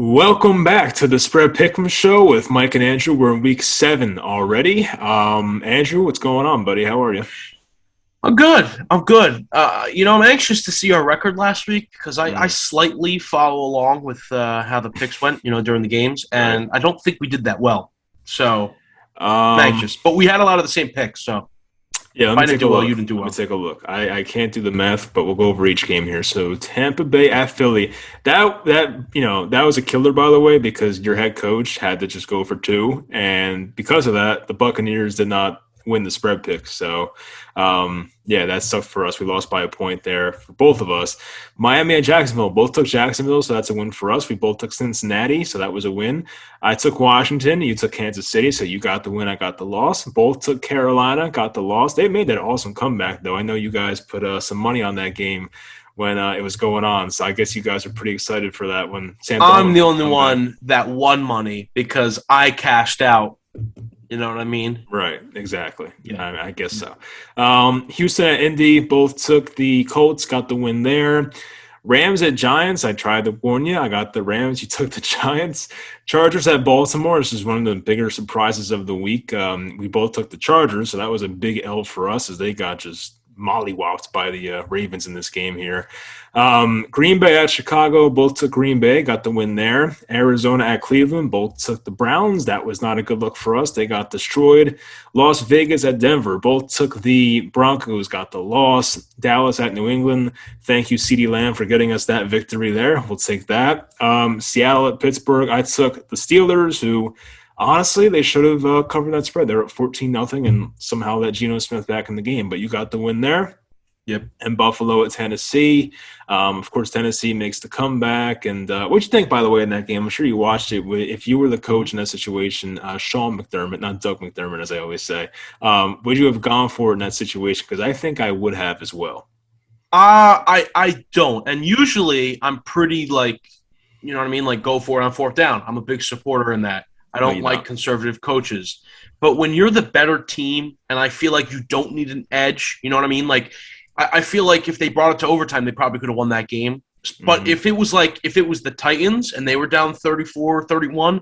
Welcome back to the Spread Pick'em Show with Mike and Andrew. We're in week 7 already. Andrew, what's going on, buddy? How are you? I'm good. I'm good. I'm anxious to see our record last week because I Mm, slightly follow along with how the picks went, during the games, right. and I don't think we did that well. So I'm Um, anxious. But we had a lot of the same picks, so yeah, let if me I didn't take a do well, you look. didn't do Let me well. take a look. I can't do the math, but we'll go over each game here. So Tampa Bay at Philly. That was a killer, by the way, because your head coach had to just go for two, and because of that, the Buccaneers did not win the spread pick. So, yeah, that sucked for us. We lost by a point there for both of us. Miami and Jacksonville both took Jacksonville, so that's a win for us. We both took Cincinnati, so that was a win. I took Washington. You took Kansas City, so you got the win. I got the loss. Both took Carolina, got the loss. They made that awesome comeback, though. I know you guys put some money on that game when it was going on, so I guess you guys are pretty excited for that when Sam I'm Darnold the made the only comeback. one that won money because I cashed out. You know what I mean? Right, exactly. Yeah. I guess so. Houston and Indy both took the Colts, got the win there. Rams at Giants, I tried to warn you. I got the Rams. You took the Giants. Chargers at Baltimore. This is one of the bigger surprises of the week. We both took the Chargers, so that was a big L for us as they got just mollywopped by the Ravens in this game here. Green Bay at Chicago, both took Green Bay, got the win there. Arizona at Cleveland, both took the Browns. That was not a good look for us. They got destroyed. Las Vegas at Denver, both took the Broncos, got the loss. Dallas at New England. Thank you, CeeDee Lamb, for getting us that victory there. We'll take that. Seattle at Pittsburgh, I took the Steelers, who honestly they should have covered that spread. They're at 14-0 and somehow let Geno Smith back in the game, but you got the win there. Yep. And Buffalo at Tennessee. Of course, Tennessee makes the comeback. And what you think, by the way, in that game? I'm sure you watched it. If you were the coach in that situation, Sean McDermott, not Doug McDermott, as I always say, would you have gone for it in that situation? Because I think I would have as well. I don't, and usually I'm pretty like, you know what I mean, like go for it on fourth down. I'm a big supporter in that. I No, don't you're like not. conservative coaches, but when you're the better team, and I feel like you don't need an edge, you know what I mean? Like, I feel like if they brought it to overtime, they probably could have won that game. But Hmm. if it was the Titans and they were down 34-31,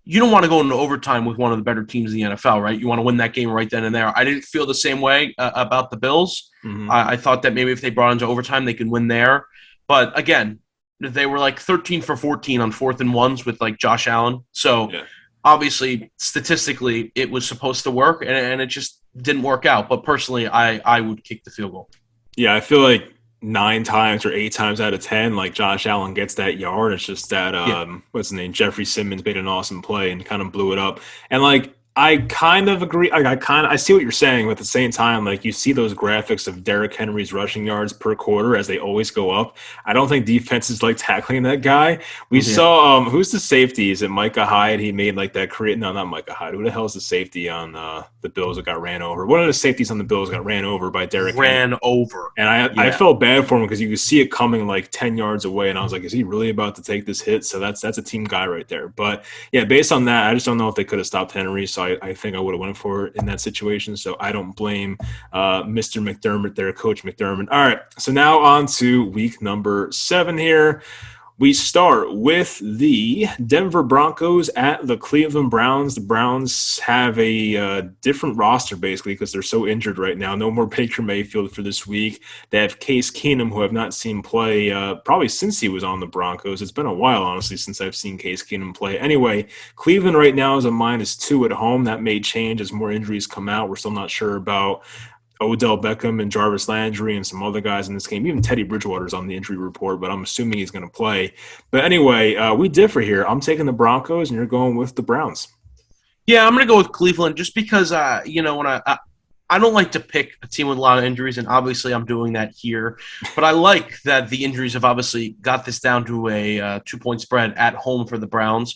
you don't want to go into overtime with one of the better teams in the NFL, right? You want to win that game right then and there. I didn't feel the same way about the Bills. Hmm. I thought that maybe if they brought into overtime, they could win there. But again, they were like 13 for 14 on fourth and ones with like Josh Allen. So Yeah. obviously, statistically, it was supposed to work, and it just didn't work out. But personally, I would kick the field goal. Yeah, I feel like 9 times or 8 times out of 10, like Josh Allen gets that yard. It's just that Yeah. what's his name? Jeffrey Simmons made an awesome play and kind of blew it up. And like I kind of agree. Like I see what you're saying, but at the same time, like you see those graphics of Derrick Henry's rushing yards per quarter as they always go up. I don't think defenses like tackling that guy. We Yeah. saw who's the safety? Is it Micah Hyde? He made like that create. No, not Micah Hyde. Who the hell is the safety on the Bills that got ran over? One of the safeties on the Bills got ran over by Derrick Henry. Ran over. And I Yeah. felt bad for him because you could see it coming like 10 yards away. And I was like, is he really about to take this hit? So that's a team guy right there. But yeah, based on that, I just don't know if they could have stopped Henry. So I think I would have went for it in that situation. So I don't blame Mr. McDermott there, Coach McDermott. All right. So now on to week number 7 here. We start with the Denver Broncos at the Cleveland Browns. The Browns have a different roster basically because they're so injured right now. No more Baker Mayfield for this week. They have Case Keenum, who I've not seen play probably since he was on the Broncos. It's been a while, honestly, since I've seen Case Keenum play. Anyway, Cleveland right now is a -2 at home. That may change as more injuries come out. We're still not sure about Odell Beckham and Jarvis Landry and some other guys in this game. Even Teddy Bridgewater's on the injury report, but I'm assuming he's going to play. But anyway, we differ here. I'm taking the Broncos, and you're going with the Browns. Yeah, I'm going to go with Cleveland just because, when I don't like to pick a team with a lot of injuries, and obviously I'm doing that here. But I like that the injuries have obviously got this down to a 2-point spread at home for the Browns.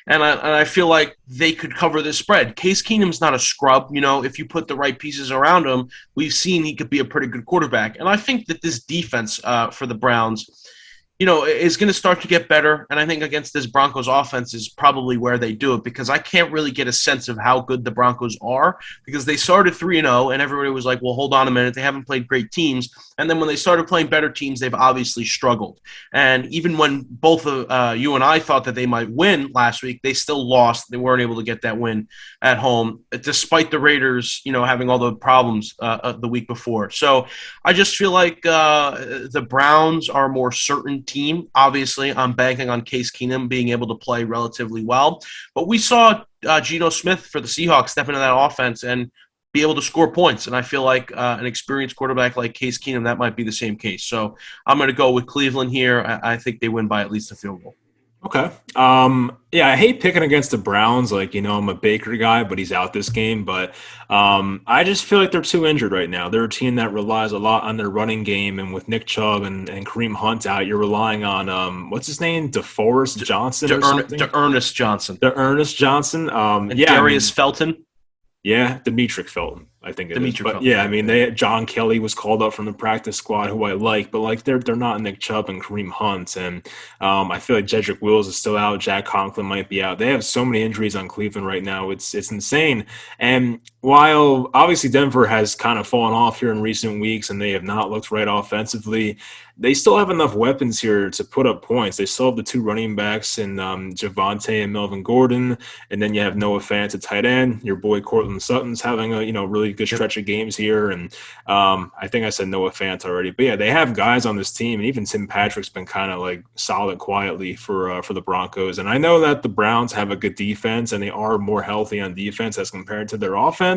And I feel like they could cover this spread. Case Keenum's not a scrub. If you put the right pieces around him, we've seen he could be a pretty good quarterback. And I think that this defense for the Browns, is going to start to get better. And I think against this Broncos offense is probably where they do it, because I can't really get a sense of how good the Broncos are, because they started 3-0 and everybody was like, well, hold on a minute. They haven't played great teams. And then when they started playing better teams, they've obviously struggled. And even when both you and I thought that they might win last week, they still lost. They weren't able to get that win at home, despite the Raiders, having all the problems the week before. So I just feel like the Browns are a more certain team. Obviously, I'm banking on Case Keenum being able to play relatively well. But we saw Geno Smith for the Seahawks step into that offense and be able to score points. And I feel like an experienced quarterback like Case Keenum, that might be the same case. So I'm going to go with Cleveland here. I think they win by at least a field goal. Okay. Yeah, I hate picking against the Browns. Like, I'm a Baker guy, but he's out this game. But I just feel like they're too injured right now. They're a team that relies a lot on their running game. And with Nick Chubb and Kareem Hunt out, you're relying on, what's his name? DeForest Johnson or something? DeErnest Johnson. DeErnest Johnson. And Darius Felton. Yeah, Demetric Felton, I think it is. But Felton. yeah, I mean, John Kelly was called up from the practice squad, who I like, but like they're not Nick Chubb and Kareem Hunt, and I feel like Jedrick Wills is still out. Jack Conklin might be out. They have so many injuries on Cleveland right now; it's insane. And while obviously Denver has kind of fallen off here in recent weeks, and they have not looked right offensively, they still have enough weapons here to put up points. They still have the two running backs in Javonte and Melvin Gordon, and then you have Noah Fant at tight end. Your boy Cortland Sutton's having a really good stretch of games here, and I think I said Noah Fant already. But yeah, they have guys on this team, and even Tim Patrick's been kind of like solid quietly for the Broncos. And I know that the Browns have a good defense, and they are more healthy on defense as compared to their offense.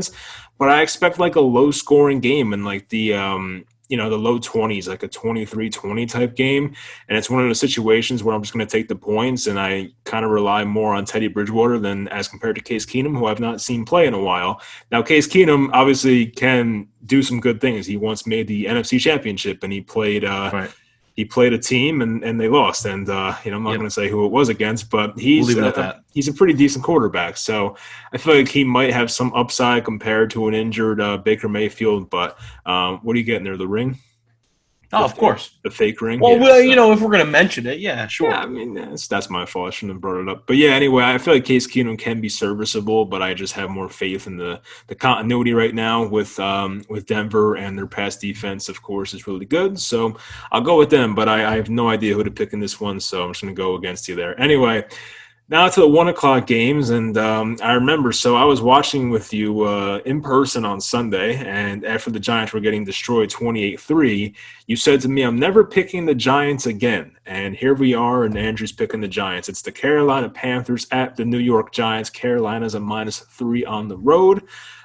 But I expect like a low-scoring game and like the low 20s, like a 23-20 type game. And it's one of those situations where I'm just going to take the points, and I kind of rely more on Teddy Bridgewater than as compared to Case Keenum, who I've not seen play in a while. Now, Case Keenum obviously can do some good things. He once made the NFC Championship, and he played right. He played a team and they lost. And, I'm not going to say who it was against, but he's a pretty decent quarterback. So I feel like he might have some upside compared to an injured Baker Mayfield. But what are you getting there? The ring? Oh, of course. The fake ring? Well, if we're going to mention it, yeah, sure. Yeah, I mean, that's my fault. I shouldn't have brought it up. But yeah, anyway, I feel like Case Keenum can be serviceable, but I just have more faith in the continuity right now with Denver, and their pass defense, of course, is really good. So I'll go with them, but I have no idea who to pick in this one, so I'm just going to go against you there. Anyway, now to the 1:00 games, and I remember, so I was watching with you in person on Sunday, and after the Giants were getting destroyed 28-3, you said to me, I'm never picking the Giants again. And here we are, and Andrew's picking the Giants. It's the Carolina Panthers at the New York Giants. Carolina's a -3 on the road.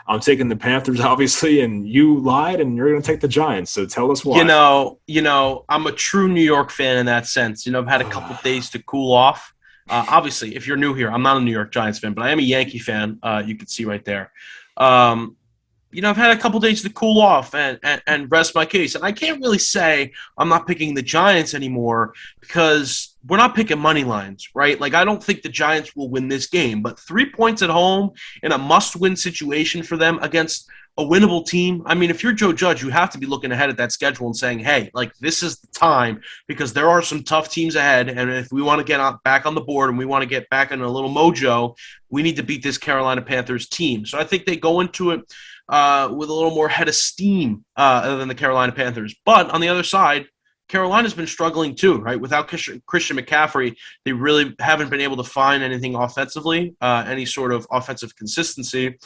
I'm taking the Panthers, obviously, and you lied, and you're going to take the Giants. So tell us why. I'm a true New York fan in that sense. I've had a couple days to cool off. Obviously, if you're new here, I'm not a New York Giants fan, but I am a Yankee fan. You can see right there. I've had a couple days to cool off and rest my case. And I can't really say I'm not picking the Giants anymore, because we're not picking money lines, right? Like, I don't think the Giants will win this game, but 3 points at home in a must-win situation for them against a winnable team. I mean, if you're Joe Judge, you have to be looking ahead at that schedule and saying, hey, like, this is the time, because there are some tough teams ahead. And if we want to get back on the board and we want to get back in a little mojo, we need to beat this Carolina Panthers team. So I think they go into it with a little more head of steam than the Carolina Panthers. But on the other side, Carolina's been struggling too, right? Without Christian McCaffrey, they really haven't been able to find anything offensively, any sort of offensive consistency.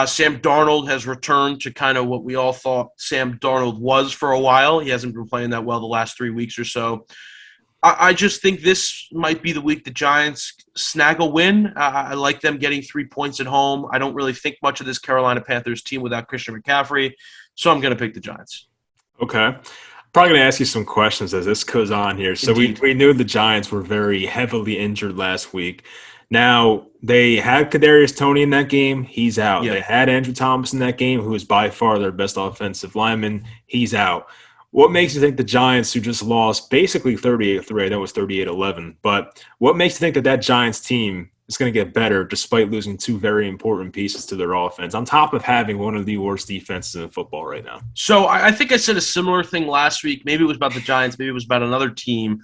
Sam Darnold has returned to kind of what we all thought Sam Darnold was for a while. He hasn't been playing that well the last 3 weeks or so. I just think this might be the week the Giants snag a win. I like them getting 3 points at home. I don't really think much of this Carolina Panthers team without Christian McCaffrey, so I'm going to pick the Giants. Okay. Probably going to ask you some questions as this goes on here. So we knew the Giants were very heavily injured last week. Now, they had Kadarius Toney in that game. He's out. Yeah. They had Andrew Thomas in that game, who is by far their best offensive lineman. He's out. What makes you think the Giants, who just lost basically 38-3, I know it was 38-11, but what makes you think that Giants team is going to get better despite losing two very important pieces to their offense, on top of having one of the worst defenses in football right now? So I think I said a similar thing last week. Maybe it was about the Giants. Maybe it was about another team.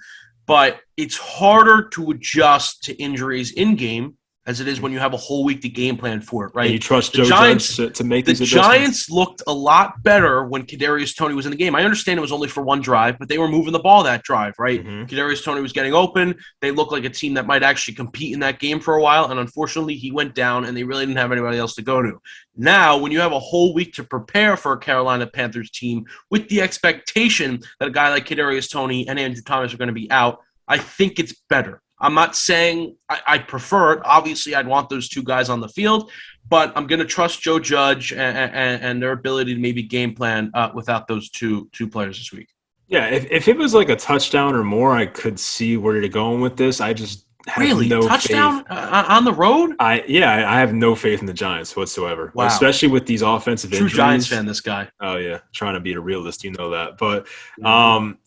but it's harder to adjust to injuries in game as it is when you have a whole week to game plan for it, right? And you trust The Joe Giants, Judge to make the these adjustments? Giants looked a lot better when Kadarius Toney was in the game. I understand it was only for one drive, but they were moving the ball that drive, right? Mm-hmm. Kadarius Toney was getting open. They looked like a team that might actually compete in that game for a while, and unfortunately, he went down, and they really didn't have anybody else to go to. Now, when you have a whole week to prepare for a Carolina Panthers team with the expectation that a guy like Kadarius Toney and Andrew Thomas are going to be out, I think it's better. I'm not saying I prefer it. Obviously, I'd want those two guys on the field, but I'm going to trust Joe Judge and their ability to maybe game plan without those two players this week. Yeah, if it was like a touchdown or more, I could see where you're going with this. I just have Really? no faith. Touchdown on the road? I have no faith in the Giants whatsoever, Wow. especially with these offensive True injuries. Giants fan, this guy. Oh yeah, trying to be a realist, you know that. But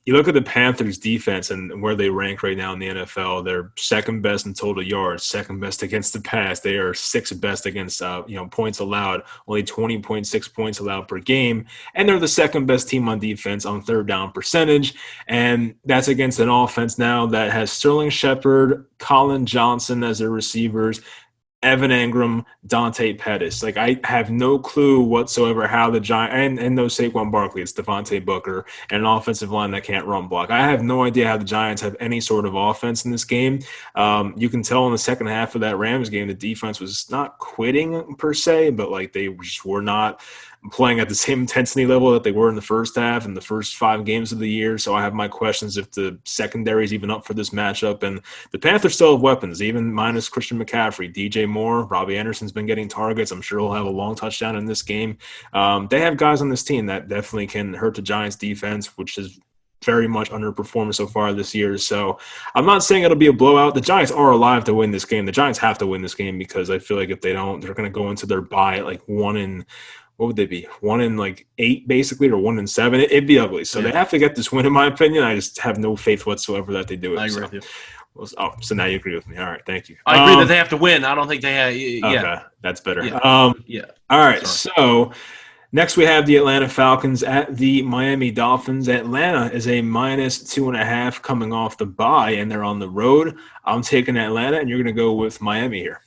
you look at the Panthers' defense and where they rank right now in the NFL. They're second best in total yards, second best against the pass. They are sixth best against points allowed, only 20.6 points allowed per game, and they're the second best team on defense on third down percentage. And that's against an offense now that has Sterling Shepard, Colin Johnson as their receivers, Evan Engram, Dante Pettis. Like, I have no clue whatsoever how the Giants, and no Saquon Barkley, it's Devontae Booker, and an offensive line that can't run block. I have no idea how the Giants have any sort of offense in this game. You can tell in the second half of that Rams game, the defense was not quitting per se, but like they just were not playing at the same intensity level that they were in the first half and the first 5 games of the year. So I have my questions if the secondary is even up for this matchup. And the Panthers still have weapons, even minus Christian McCaffrey, DJ Moore, Robbie Anderson's been getting targets. I'm sure he'll have a long touchdown in this game. They have guys on this team that definitely can hurt the Giants defense, which is very much underperformed so far this year. So I'm not saying it'll be a blowout. The Giants are alive to win this game. The Giants have to win this game because I feel like if they don't, they're going to go into their bye at like 1-8 basically, or 1-7. It'd be ugly. So They have to get this win, in my opinion. I just have no faith whatsoever that they do it. I agree with you. So now you agree with me. All right, thank you. I agree that they have to win. I don't think they have. Okay, that's better. Yeah. All right, so next we have the Atlanta Falcons at the Miami Dolphins. Atlanta is a -2.5 coming off the bye, and they're on the road. I'm taking Atlanta, and you're going to go with Miami here.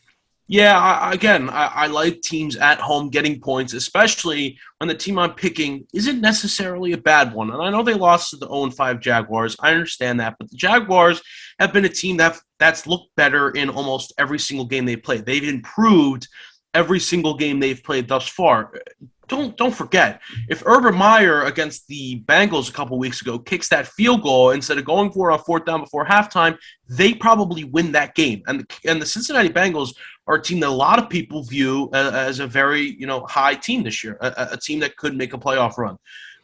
Yeah, I like teams at home getting points, especially when the team I'm picking isn't necessarily a bad one. And I know they lost to the 0-5 Jaguars. I understand that. But the Jaguars have been a team that's looked better in almost every single game they've played. They've improved every single game they've played thus far. Don't forget, if Urban Meyer against the Bengals a couple weeks ago kicks that field goal instead of going for it on fourth down before halftime, they probably win that game. And the Cincinnati Bengals are a team that a lot of people view as a very high team this year, a team that could make a playoff run.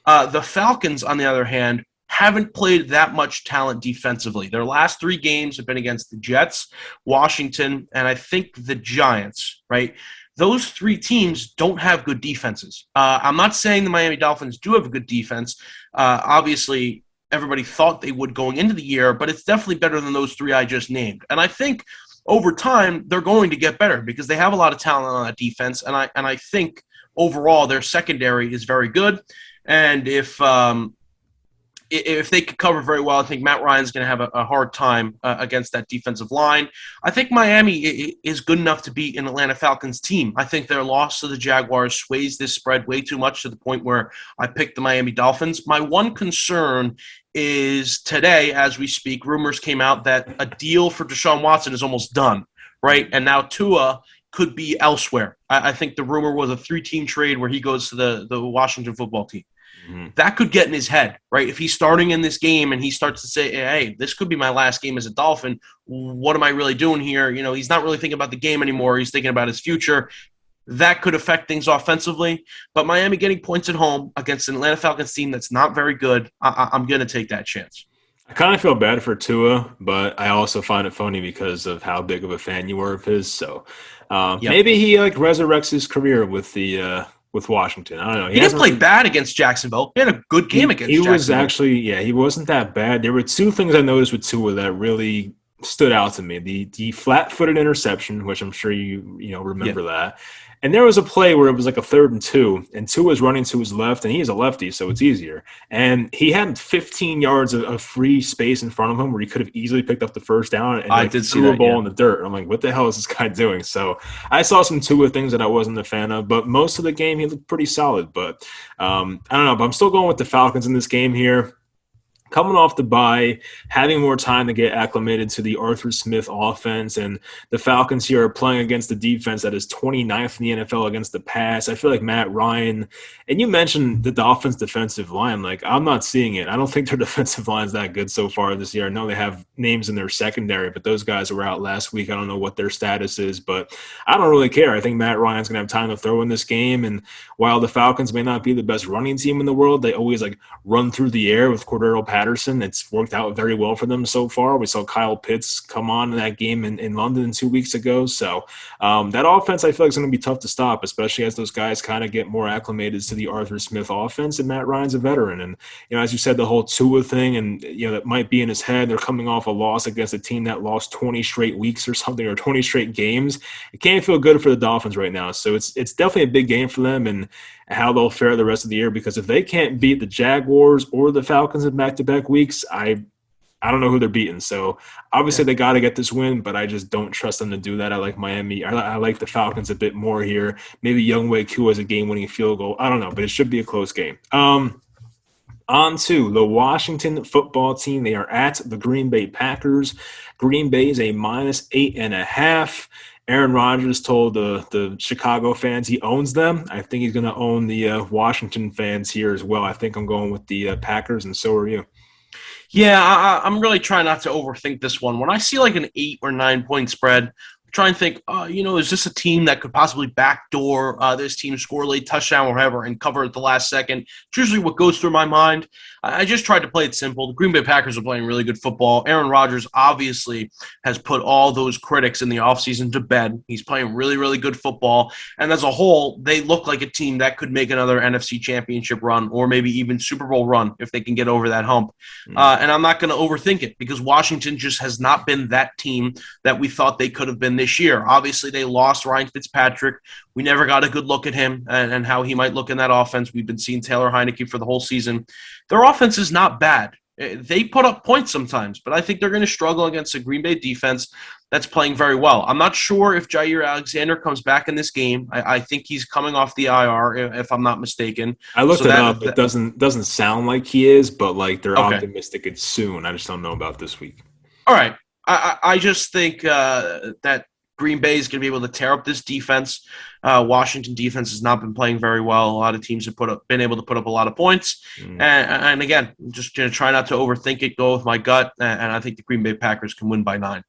The Falcons, on the other hand, haven't played that much talent defensively. Their last 3 games have been against the Jets, Washington, and I think the Giants, right? Those 3 teams don't have good defenses. I'm not saying the Miami Dolphins do have a good defense. Obviously, everybody thought they would going into the year, but it's definitely better than those 3 I just named. And I think over time they're going to get better because they have a lot of talent on that defense, and I think overall their secondary is very good. And if they could cover very well, I think Matt Ryan's going to have a hard time against that defensive line. I think Miami is good enough to beat an Atlanta Falcons team. I think their loss to the Jaguars sways this spread way too much to the point where I picked the Miami Dolphins. My one concern is today, as we speak, rumors came out that a deal for Deshaun Watson is almost done, right? And now Tua could be elsewhere. I think the rumor was a 3-team trade where he goes to the Washington football team. That could get in his head, right? If he's starting in this game and he starts to say, hey, this could be my last game as a Dolphin. What am I really doing here? He's not really thinking about the game anymore. He's thinking about his future. That could affect things offensively. But Miami getting points at home against an Atlanta Falcons team that's not very good, I'm going to take that chance. I kind of feel bad for Tua, but I also find it funny because of how big of a fan you were of his. So maybe he resurrects his career with Washington. I don't know. He didn't play bad against Jacksonville. He had a good game against Jacksonville. He was actually, he wasn't that bad. There were 2 things I noticed with Tua that really stood out to me. The flat-footed interception, which I'm sure you Yeah, remember that. And there was a play where it was like a 3rd and 2, and Tua was running to his left, and he's a lefty, so it's easier. And he had 15 yards of free space in front of him where he could have easily picked up the first down and I like did see threw a that. ball Yeah. in the dirt. I'm like, what the hell is this guy doing? So I saw some Tua things that I wasn't a fan of, but most of the game he looked pretty solid. But I don't know, but I'm still going with the Falcons in this game here, coming off the bye, having more time to get acclimated to the Arthur Smith offense. And the Falcons here are playing against the defense that is 29th in the NFL against the pass. I feel like Matt Ryan, and you mentioned the Dolphins' defensive line. Like, I'm not seeing it. I don't think their defensive line is that good so far this year. I know they have names in their secondary, but those guys were out last week. I don't know what their status is, but I don't really care. I think Matt Ryan's going to have time to throw in this game. And while the Falcons may not be the best running team in the world, they always like run through the air with Cordero Patterson. It's worked out very well for them so far. We saw Kyle Pitts come on in that game in London 2 weeks ago. So that offense, I feel like, is going to be tough to stop, especially as those guys kind of get more acclimated to the Arthur Smith offense. And Matt Ryan's a veteran. And, as you said, the whole Tua thing, and, that might be in his head. They're coming off a loss against a team that lost 20 straight weeks or something, or 20 straight games. It can't feel good for the Dolphins right now. So it's definitely a big game for them. And how they'll fare the rest of the year, because if they can't beat the Jaguars or the Falcons in back-to-back weeks, I don't know who they're beating. So obviously they got to get this win, but I just don't trust them to do that. I like Miami. I like the Falcons a bit more here. Maybe Younghoe Koo has a game-winning field goal. I don't know, but it should be a close game. On to the Washington football team. They are at the Green Bay Packers. Green Bay is a -8.5. Aaron Rodgers told the Chicago fans he owns them. I think he's going to own the Washington fans here as well. I think I'm going with the Packers, and so are you. Yeah, I'm really trying not to overthink this one. When I see like an 8 or 9 point spread, try and think, is this a team that could possibly backdoor this team, score a late touchdown or whatever, and cover at the last second? It's usually what goes through my mind. I just tried to play it simple. The Green Bay Packers are playing really good football. Aaron Rodgers obviously has put all those critics in the offseason to bed. He's playing really, really good football. And as a whole, they look like a team that could make another NFC championship run, or maybe even Super Bowl run if they can get over that hump. And I'm not going to overthink it, because Washington just has not been that team that we thought they could have been this year. Obviously, they lost Ryan Fitzpatrick. We never got a good look at him and how he might look in that offense. We've been seeing Taylor Heineke for the whole season. Their offense is not bad. They put up points sometimes, but I think they're going to struggle against a Green Bay defense that's playing very well. I'm not sure if Jair Alexander comes back in this game. I think he's coming off the IR, if I'm not mistaken. I looked it up. It doesn't sound like he is, but like they're Okay. optimistic it's soon. I just don't know about this week. All right. I just think that Green Bay is going to be able to tear up this defense. Washington defense has not been playing very well. A lot of teams have been able to put up a lot of points. And again, I'm just going to try not to overthink it, go with my gut, and I think the Green Bay Packers can win by 9.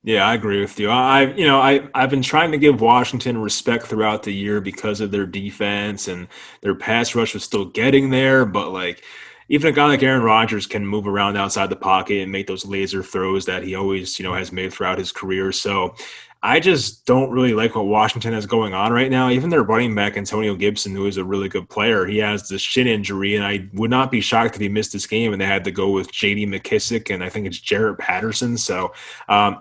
Yeah, I agree with you. I've been trying to give Washington respect throughout the year because of their defense, and their pass rush was still getting there, but like even a guy like Aaron Rodgers can move around outside the pocket and make those laser throws that he always, has made throughout his career. So I just don't really like what Washington has going on right now. Even their running back, Antonio Gibson, who is a really good player, he has this shin injury, and I would not be shocked if he missed this game and they had to go with J.D. McKissick, and I think it's Jarrett Patterson. So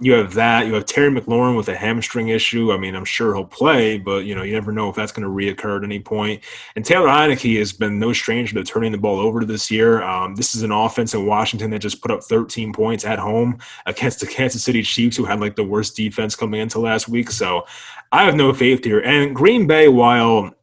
you have that. You have Terry McLaurin with a hamstring issue. I mean, I'm sure he'll play, but, you never know if that's going to reoccur at any point. And Taylor Heineke has been no stranger to turning the ball over this year. This is an offense in Washington that just put up 13 points at home against the Kansas City Chiefs, who had like the worst defense coming in last week. So I have no faith here. And Green Bay, while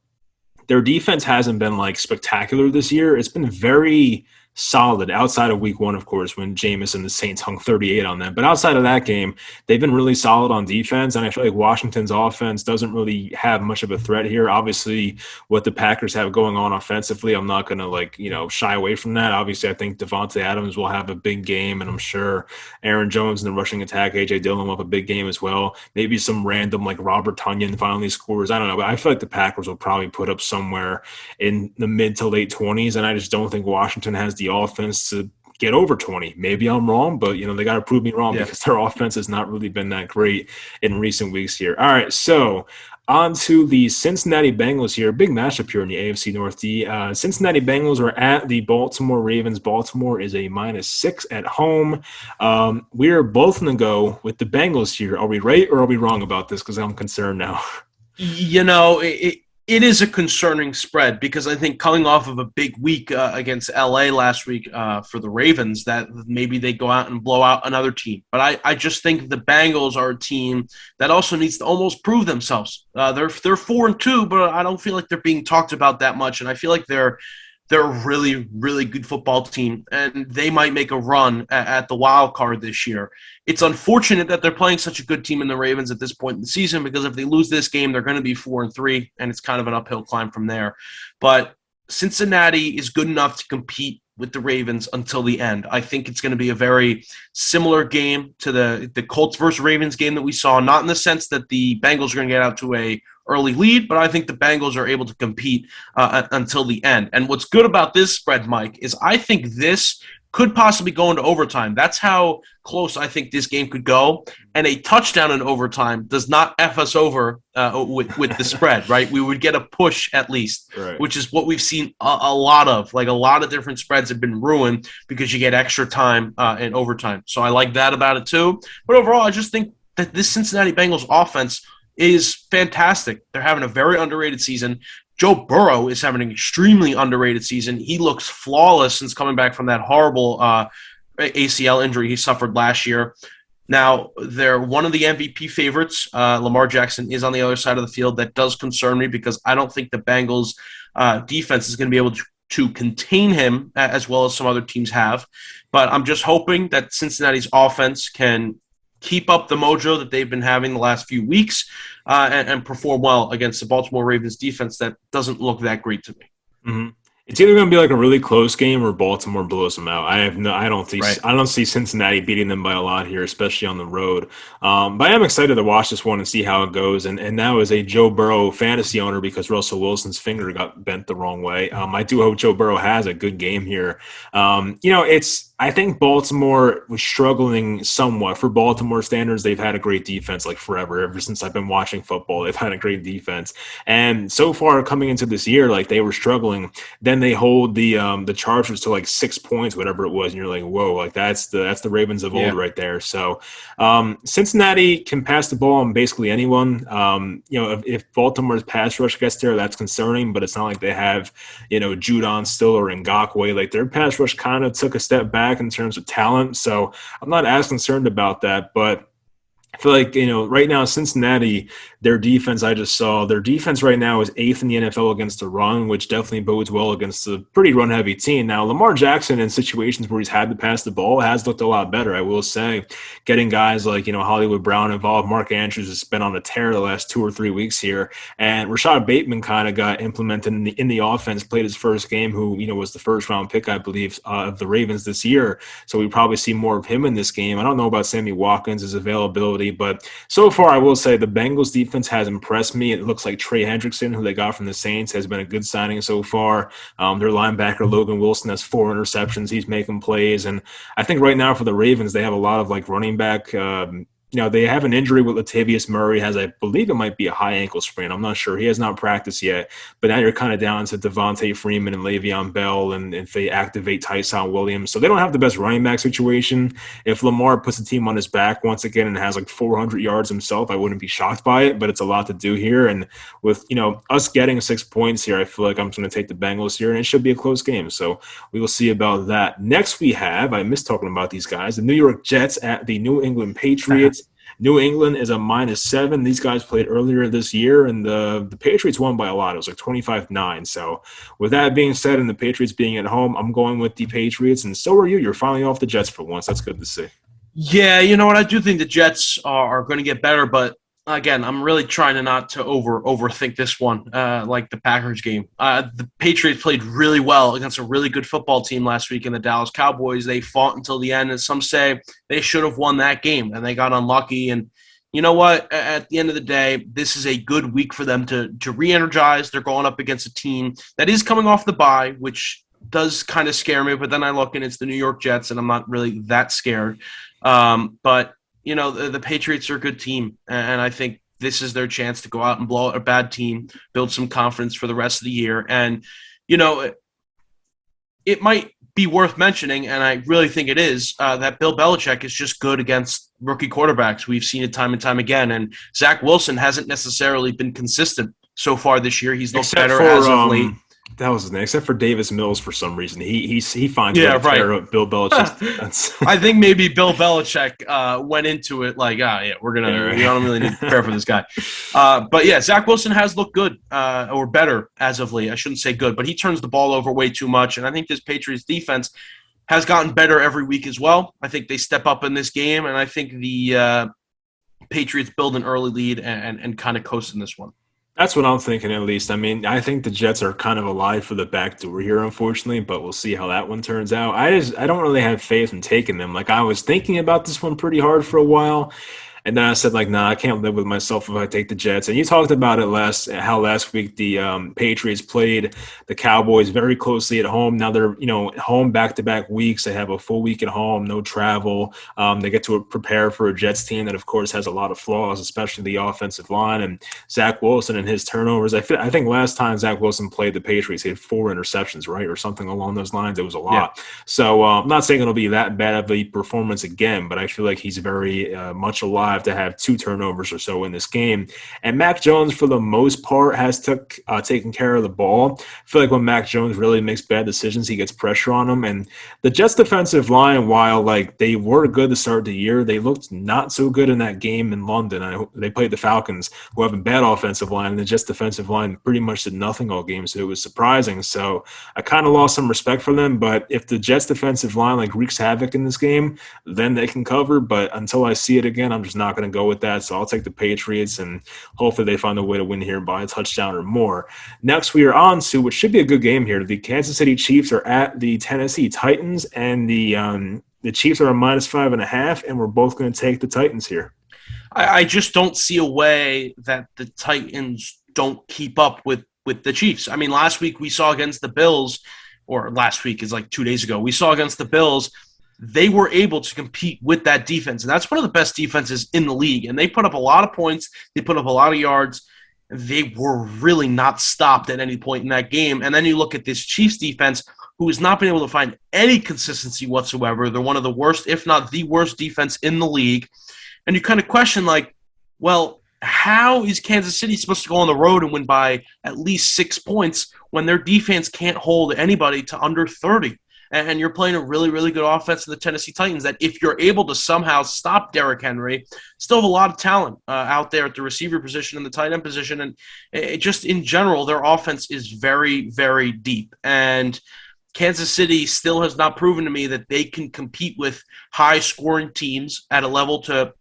their defense hasn't been like spectacular this year, it's been very solid outside of week 1, of course, when Jameis and the Saints hung 38 on them. But outside of that game, they've been really solid on defense, and I feel like Washington's offense doesn't really have much of a threat here. Obviously, what the Packers have going on offensively, I'm not going to shy away from that. Obviously, I think Devontae Adams will have a big game, and I'm sure Aaron Jones in the rushing attack, A.J. Dillon will have a big game as well. Maybe some random like Robert Tonyan finally scores. I don't know, but I feel like the Packers will probably put up somewhere in the mid to late 20s, and I just don't think Washington has the offense to get over 20. Maybe I'm wrong, but they got to prove me wrong because their offense has not really been that great in recent weeks here. All right, so On to the Cincinnati Bengals here. Big matchup here in the AFC North. The Cincinnati Bengals are at the Baltimore Ravens. Baltimore is a -6 at home. We are both going to go with the Bengals here. Are we right or are we wrong about this? Because I'm concerned now. It is a concerning spread because I think coming off of a big week against LA last week for the Ravens, that maybe they go out and blow out another team. But I just think the Bengals are a team that also needs to almost prove themselves. They're 4-2, but I don't feel like they're being talked about that much, and I feel like they're a really, really good football team, and they might make a run at the wild card this year. It's unfortunate that they're playing such a good team in the Ravens at this point in the season because if they lose this game, they're going to be 4-3, and it's kind of an uphill climb from there. But Cincinnati is good enough to compete with the Ravens until the end. I think it's going to be a very similar game to the Colts versus Ravens game that we saw, not in the sense that the Bengals are going to get out to a early lead, but I think the Bengals are able to compete until the end. And what's good about this spread, Mike, is I think this could possibly go into overtime. That's how close I think this game could go. And a touchdown in overtime does not F us over with the spread, right? We would get a push at least, Right. which is what we've seen a lot of. Like a lot of different spreads have been ruined because you get extra time in overtime. So I like that about it too. But overall, I just think that this Cincinnati Bengals offense is fantastic. They're having a very underrated season. Joe Burrow is having an extremely underrated season. He looks flawless since coming back from that horrible ACL injury he suffered last year. Now, they're one of the MVP favorites. Lamar Jackson is on the other side of the field. That does concern me because I don't think the Bengals defense is going to be able to contain him as well as some other teams have. But I'm just hoping that Cincinnati's offense can keep up the mojo that they've been having the last few weeks and perform well against the Baltimore Ravens defense that doesn't look that great to me. Mm-hmm. It's either going to be like a really close game or Baltimore blows them out. I Right. don't see Cincinnati beating them by a lot here, especially on the road. But I am excited to watch this one and see how it goes. And now as a Joe Burrow fantasy owner, because Russell Wilson's finger got bent the wrong way, I do hope Joe Burrow has a good game here. I think Baltimore was struggling somewhat. For Baltimore standards, they've had a great defense like forever. Ever since I've been watching football, they've had a great defense. And so far coming into this year, like they were struggling. Then they hold the Chargers to like 6 points, whatever it was, and you're like, whoa, like that's the Ravens of old right there. So Cincinnati can pass the ball on basically anyone. If Baltimore's pass rush gets there, that's concerning, but it's not like they have, Judon still or Ngakoue. Like their pass rush kind of took a step back in terms of talent. So I'm not as concerned about that, but I feel like, right now, Cincinnati, their defense right now is 8th in the NFL against the run, which definitely bodes well against a pretty run-heavy team. Now, Lamar Jackson, in situations where he's had to pass the ball, has looked a lot better, I will say. Getting guys like, Hollywood Brown involved, Mark Andrews has been on a tear the last 2 or 3 weeks here, and Rashad Bateman kind of got implemented in the offense, played his first game, who, was the first-round pick, I believe, of the Ravens this year. So we probably see more of him in this game. I don't know about Sammy Watkins' availability, but so far, I will say the Bengals defense has impressed me. It looks like Trey Hendrickson, who they got from the Saints, has been a good signing so far. Their linebacker, Logan Wilson, has 4 interceptions. He's making plays. And I think right now for the Ravens, they have a lot of like running back they have an injury with Latavius Murray. I believe it might be a high ankle sprain. I'm not sure. He has not practiced yet. But now you're kind of down to Devontae Freeman and Le'Veon Bell, and if they activate Tyson Williams. So they don't have the best running back situation. If Lamar puts the team on his back once again and has like 400 yards himself, I wouldn't be shocked by it. But it's a lot to do here. And with, us getting 6 points here, I feel like I'm going to take the Bengals here, and it should be a close game. So we will see about that. Next we have, I miss talking about these guys, the New York Jets at the New England Patriots. New England is a -7. These guys played earlier this year, and the Patriots won by a lot. It was like 25-9. So with that being said, and the Patriots being at home, I'm going with the Patriots, and so are you. You're finally off the Jets for once. That's good to see. Yeah, you know what? I do think the Jets are going to get better, but again, I'm really trying to not to overthink this one, like the Packers game. The Patriots played really well against a really good football team last week in the Dallas Cowboys. They fought until the end, and some say they should have won that game, and they got unlucky. And you know what? At the end of the day, this is a good week for them to re-energize. They're going up against a team that is coming off the bye, which does kind of scare me. But then I look and it's the New York Jets, and I'm not really that scared. But the Patriots are a good team, and I think this is their chance to go out and blow out a bad team, build some confidence for the rest of the year. And, you know, it might be worth mentioning, and I really think it is, that Bill Belichick is just good against rookie quarterbacks. We've seen it time and time again, and Zach Wilson hasn't necessarily been consistent so far this year. He's looked Except better for as of late. that was his name. Except for Davis Mills, for some reason, he finds a way Yeah, to right. tear up Bill Belichick's defense. I think maybe Bill Belichick went into it like, yeah, Yeah, we don't really need to prepare for this guy. But yeah, Zach Wilson has looked good or better as of late. I shouldn't say good, but he turns the ball over way too much. And I think this Patriots defense has gotten better every week as well. I think they step up in this game, and I think the Patriots build an early lead and kind of coast in this one. That's what I'm thinking, at least. I mean, I think the Jets are kind of alive for the back door here, unfortunately, but we'll see how that one turns out. I don't really have faith in taking them. Like, I was thinking about this one pretty hard for a while, and then I said, like, nah, I can't live with myself if I take the Jets. And you talked about it how last week the Patriots played the Cowboys very closely at home. Now they're, home back-to-back weeks. They have a full week at home, no travel. They get to prepare for a Jets team that, of course, has a lot of flaws, especially the offensive line. And Zach Wilson and his turnovers. I think last time Zach Wilson played the Patriots, he had 4 interceptions, right, or something along those lines. It was a lot. Yeah. So I'm not saying it'll be that bad of a performance again, but I feel like he's very much alive to have 2 turnovers or so in this game. And Mac Jones, for the most part, has taken care of the ball. I feel like when Mac Jones really makes bad decisions, he gets pressure on him. And the Jets defensive line, while like they were good to start the year, they looked not so good in that game in London. They played the Falcons, who have a bad offensive line, and the Jets defensive line pretty much did nothing all game, so it was surprising. So I kind of lost some respect for them, but if the Jets defensive line like wreaks havoc in this game, then they can cover. But until I see it again, I'm just not going to go with that. So I'll take the Patriots, and hopefully they find a way to win here by a touchdown or more. Next, we are on to what should be a good game here. The Kansas City Chiefs are at the Tennessee Titans, and the Chiefs are a -5.5, and we're both going to take the Titans here. I just don't see a way that the Titans don't keep up with the Chiefs. I mean, last week we saw against the Bills, or last week is like 2 days ago, we saw against the Bills, they were able to compete with that defense. And that's one of the best defenses in the league. And they put up a lot of points. They put up a lot of yards. They were really not stopped at any point in that game. And then you look at this Chiefs defense, who has not been able to find any consistency whatsoever. They're one of the worst, if not the worst defense in the league. And you kind of question, like, well, how is Kansas City supposed to go on the road and win by at least 6 points when their defense can't hold anybody to under 30? And you're playing a really, really good offense in the Tennessee Titans that if you're able to somehow stop Derrick Henry, still have a lot of talent out there at the receiver position and the tight end position. And it just in general, their offense is very, very deep. And Kansas City still has not proven to me that they can compete with high-scoring teams at a level to,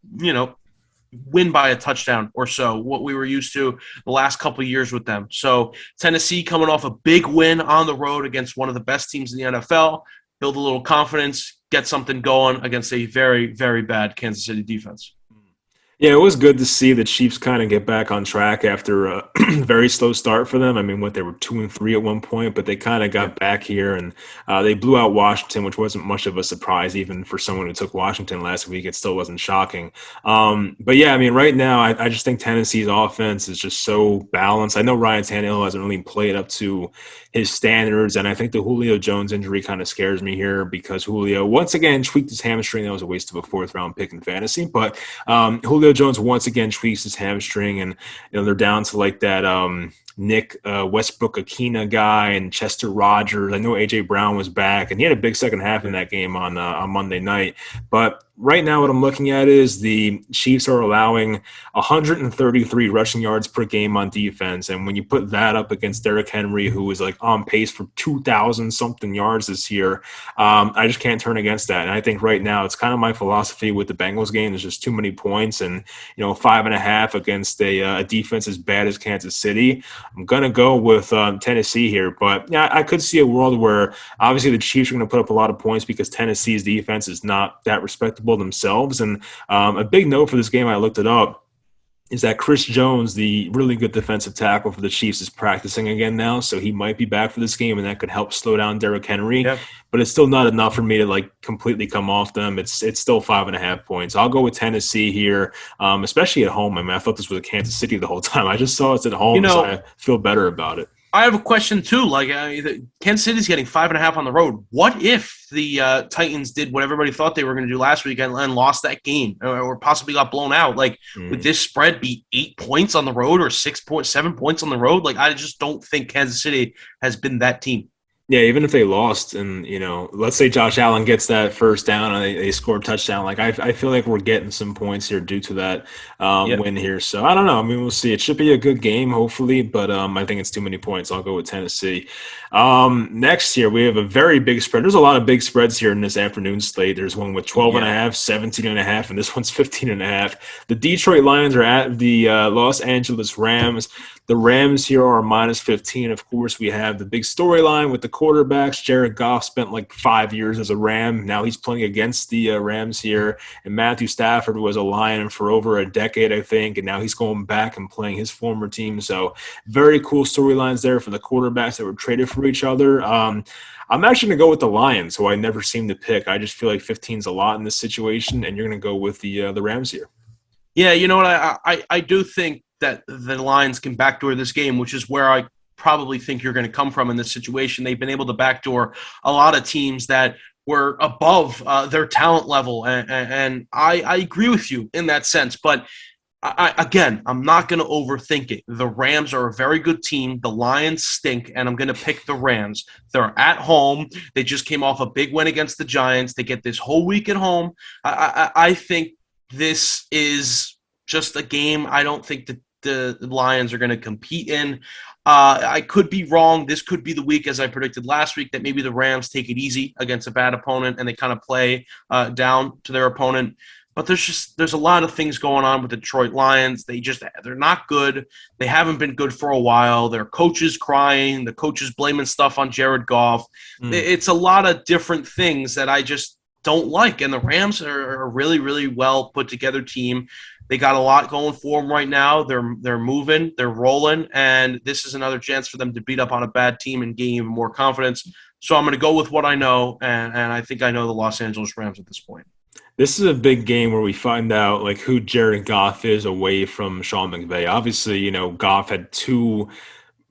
win by a touchdown or so, what we were used to the last couple of years with them. So Tennessee coming off a big win on the road against one of the best teams in the NFL, build a little confidence, get something going against a very, very bad Kansas City defense. Yeah, it was good to see the Chiefs kind of get back on track after a very slow start for them. I mean, they were 2-3 at one point, but they kind of got back here, and they blew out Washington, which wasn't much of a surprise, even for someone who took Washington last week. It still wasn't shocking. But yeah, I mean, right now, I just think Tennessee's offense is just so balanced. I know Ryan Tannehill hasn't really played up to his standards, and I think the Julio Jones injury kind of scares me here because Julio once again tweaked his hamstring. That was a waste of a 4th-round pick in fantasy, but Julio Jones once again tweaks his hamstring, and they're down to like that Nick Westbrook-Akina guy and Chester Rogers. I know A.J. Brown was back, and he had a big second half in that game on Monday night. But right now what I'm looking at is the Chiefs are allowing 133 rushing yards per game on defense. And when you put that up against Derrick Henry, who is like on pace for 2,000-something yards this year, I just can't turn against that. And I think right now it's kind of my philosophy with the Bengals game. There's just too many points, and 5.5 against a defense as bad as Kansas City. I'm going to go with Tennessee here. But yeah, I could see a world where obviously the Chiefs are going to put up a lot of points because Tennessee's defense is not that respectable themselves. And a big note for this game, I looked it up. is that Chris Jones, the really good defensive tackle for the Chiefs, is practicing again now, so he might be back for this game, and that could help slow down Derrick Henry. Yeah. But it's still not enough for me to like completely come off them. It's still 5.5 points. I'll go with Tennessee here, especially at home. I mean, I thought this was Kansas City the whole time. I just saw it's at You home, so know, I feel better about it. I have a question too. Like, Kansas City's getting 5.5 on the road. What if the Titans did what everybody thought they were going to do last week and lost that game, or possibly got blown out? Like, would Mm. this spread be 8 points on the road or 6.7 points on the road? Like, I just don't think Kansas City has been that team. Yeah, even if they lost, and let's say Josh Allen gets that first down and they score a touchdown, like I feel like we're getting some points here due to that Yep. win here. So I don't know. I mean, we'll see. It should be a good game, hopefully, but I think it's too many points. I'll go with Tennessee. Next here, we have a very big spread. There's a lot of big spreads here in this afternoon slate. There's one with 12 and a Yeah. half, 17 and a half, and this one's 15 and a half. The Detroit Lions are at the Los Angeles Rams. The Rams here are minus 15. Of course, we have the big storyline with the quarterbacks. Jared Goff spent like 5 years as a Ram. Now he's playing against the Rams here. And Matthew Stafford was a Lion for over a decade, I think. And now he's going back and playing his former team. So very cool storylines there for the quarterbacks that were traded for each other. I'm actually going to go with the Lions, who I never seem to pick. I just feel like 15 is a lot in this situation. And you're going to go with the Rams here. Yeah, you know what? I do think that the Lions can backdoor this game, which is where I probably think you're going to come from in this situation. They've been able to backdoor a lot of teams that were above their talent level, and I agree with you in that sense. But again, I'm not going to overthink it. The Rams are a very good team. The Lions stink, and I'm going to pick the Rams. They're at home. They just came off a big win against the Giants. They get this whole week at home. I think this is just a game I don't think that the Lions are going to compete in. I could be wrong. This could be the week, as I predicted last week, that maybe the Rams take it easy against a bad opponent and they kind of play down to their opponent. But there's a lot of things going on with the Detroit Lions. They're not good. They haven't been good for a while. Their coach is crying. The coach is blaming stuff on Jared Goff. Mm. It's a lot of different things that I just don't like. And the Rams are a really, really well put together team. They got a lot going for them right now. They're moving, they're rolling, and this is another chance for them to beat up on a bad team and gain even more confidence. So I'm going to go with what I know, and I think I know the Los Angeles Rams at this point. This is a big game where we find out like who Jared Goff is away from Sean McVay. Obviously, Goff had two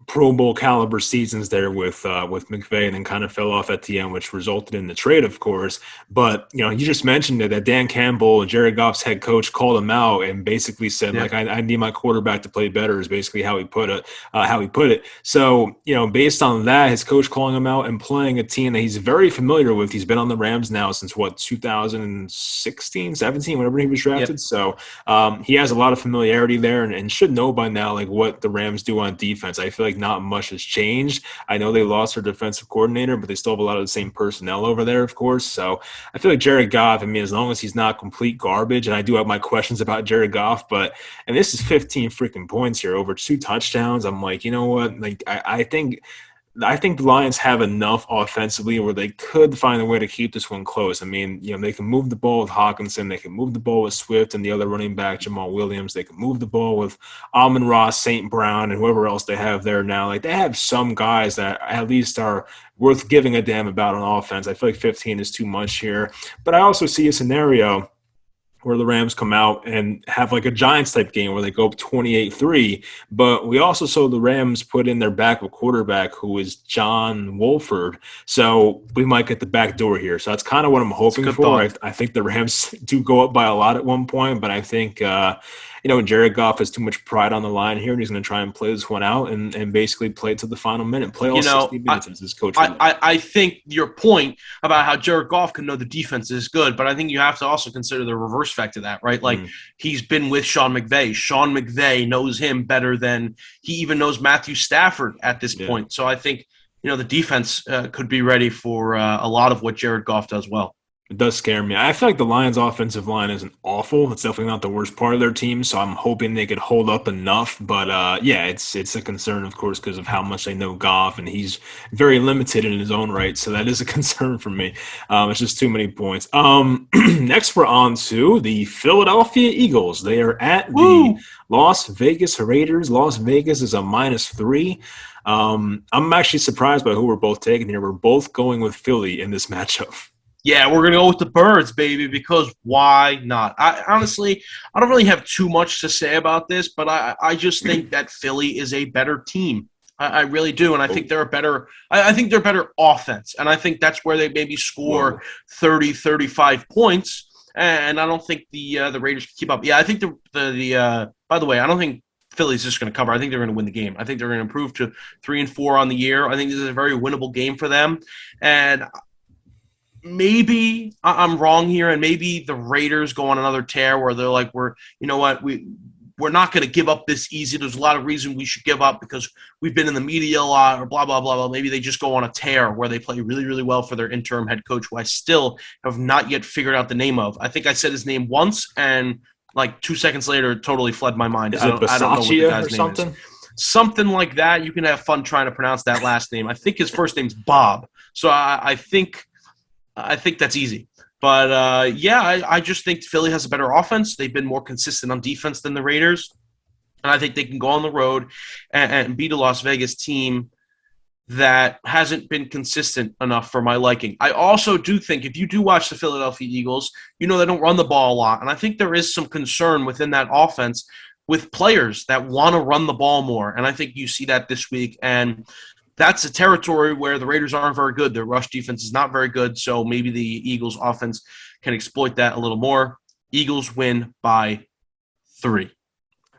Pro Bowl caliber seasons there with McVay, and then kind of fell off at the end, which resulted in the trade, of course. But you just mentioned it, that Dan Campbell, Jared Goff's head coach, called him out and basically said, Yeah. like, I need my quarterback to play better. Is basically how he put it. So based on that, his coach calling him out and playing a team that he's very familiar with. He's been on the Rams now since what 2016, 17, whenever he was Yep. drafted. So he has a lot of familiarity there and should know by now like what the Rams do on defense. I feel like not much has changed. I know they lost their defensive coordinator, but they still have a lot of the same personnel over there, of course. So I feel like Jared Goff, I mean, as long as he's not complete garbage, and I do have my questions about Jared Goff, and this is 15 freaking points here, over 2 touchdowns. I'm like, you know what? Like, I think the Lions have enough offensively where they could find a way to keep this one close. I mean, they can move the ball with Hawkinson. They can move the ball with Swift and the other running back, Jamal Williams. They can move the ball with Amon-Ra, St. Brown, and whoever else they have there now. Like, they have some guys that at least are worth giving a damn about on offense. I feel like 15 is too much here. But I also see a scenario where the Rams come out and have like a Giants type game where they go up 28-3. But we also saw the Rams put in their backup quarterback, who is John Wolford. So we might get the back door here. So that's kind of what I'm hoping Good for. thought. I think the Rams do go up by a lot at one point, but I think Jared Goff has too much pride on the line here, and he's going to try and play this one out and basically play it to the final minute, play all You know, 60 I, minutes as his coach would I, like. I I think your point about how Jared Goff can know the defense is good, but I think you have to also consider the reverse fact of that, right? Like, Mm. he's been with Sean McVay. Sean McVay knows him better than he even knows Matthew Stafford at this Yeah. point. So I think the defense could be ready for a lot of what Jared Goff does well. It does scare me. I feel like the Lions' offensive line isn't awful. It's definitely not the worst part of their team, so I'm hoping they could hold up enough. But yeah, it's a concern, of course, because of how much they know Goff, and he's very limited in his own right. So that is a concern for me. It's just too many points. Next, we're on to the Philadelphia Eagles. They are at the Woo! Las Vegas Raiders. Las Vegas is a -3. I'm actually surprised by who we're both taking here. We're both going with Philly in this matchup. Yeah, we're gonna go with the birds, baby, because why not? I honestly, I don't really have too much to say about this, but I just think that Philly is a better team. I really do, and I think they're a better. I think they're better offense, and I think that's where they maybe Whoa. score 30, 35 points. And I don't think the Raiders can keep up. Yeah, I think by the way, I don't think Philly's just going to cover. I think they're going to win the game. I think they're going to improve to 3-4 on the year. I think this is a very winnable game for them, and maybe I'm wrong here, and maybe the Raiders go on another tear where they're like, you know what, we're not going to give up this easy. There's a lot of reason we should give up because we've been in the media a lot, or blah blah blah blah. Maybe they just go on a tear where they play really really well for their interim head coach, who I still have not yet figured out the name of. I think I said his name once, and like 2 seconds later, it totally fled my mind. Is I it don't know what the Basaccia or guy's name is. something? Something like that. You can have fun trying to pronounce that last name. I think his first name's Bob. So I think that's easy. But yeah, I just think Philly has a better offense. They've been more consistent on defense than the Raiders. And I think they can go on the road and beat a Las Vegas team that hasn't been consistent enough for my liking. I also do think if you do watch the Philadelphia Eagles, you know they don't run the ball a lot. And I think there is some concern within that offense with players that want to run the ball more. And I think you see that this week. And that's a territory where the Raiders aren't very good. Their rush defense is not very good, so maybe the Eagles offense can exploit that a little more. Eagles win by 3.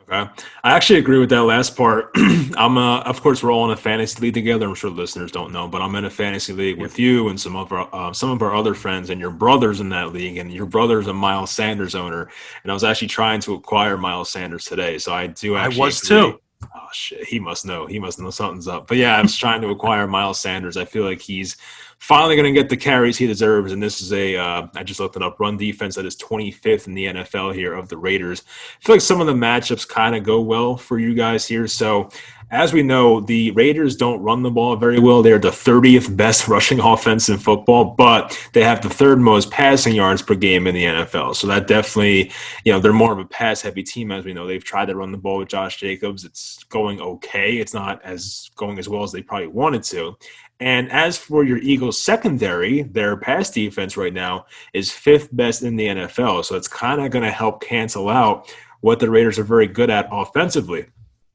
Okay. I actually agree with that last part. Of course, we're all in a fantasy league together. I'm sure listeners don't know, but I'm in a fantasy league with you and some of our other friends, and your brother's in that league, and your brother's a Miles Sanders owner. And I was actually trying to acquire Miles Sanders today, so I do I actually was agree. too. Oh shit, he must know. He must know something's up. But yeah, I was trying to acquire Miles Sanders. I feel like he's finally going to get the carries he deserves. And this is I just looked it up, run defense that is 25th in the NFL here of the Raiders. I feel like some of the matchups kind of go well for you guys here. So as we know, the Raiders don't run the ball very well. They're the 30th best rushing offense in football, but they have the third most passing yards per game in the NFL. So that definitely, they're more of a pass-heavy team, as we know. They've tried to run the ball with Josh Jacobs. It's going okay. It's not going as well as they probably wanted to. And as for your Eagles secondary, their pass defense right now is 5th best in the NFL. So it's kind of going to help cancel out what the Raiders are very good at offensively.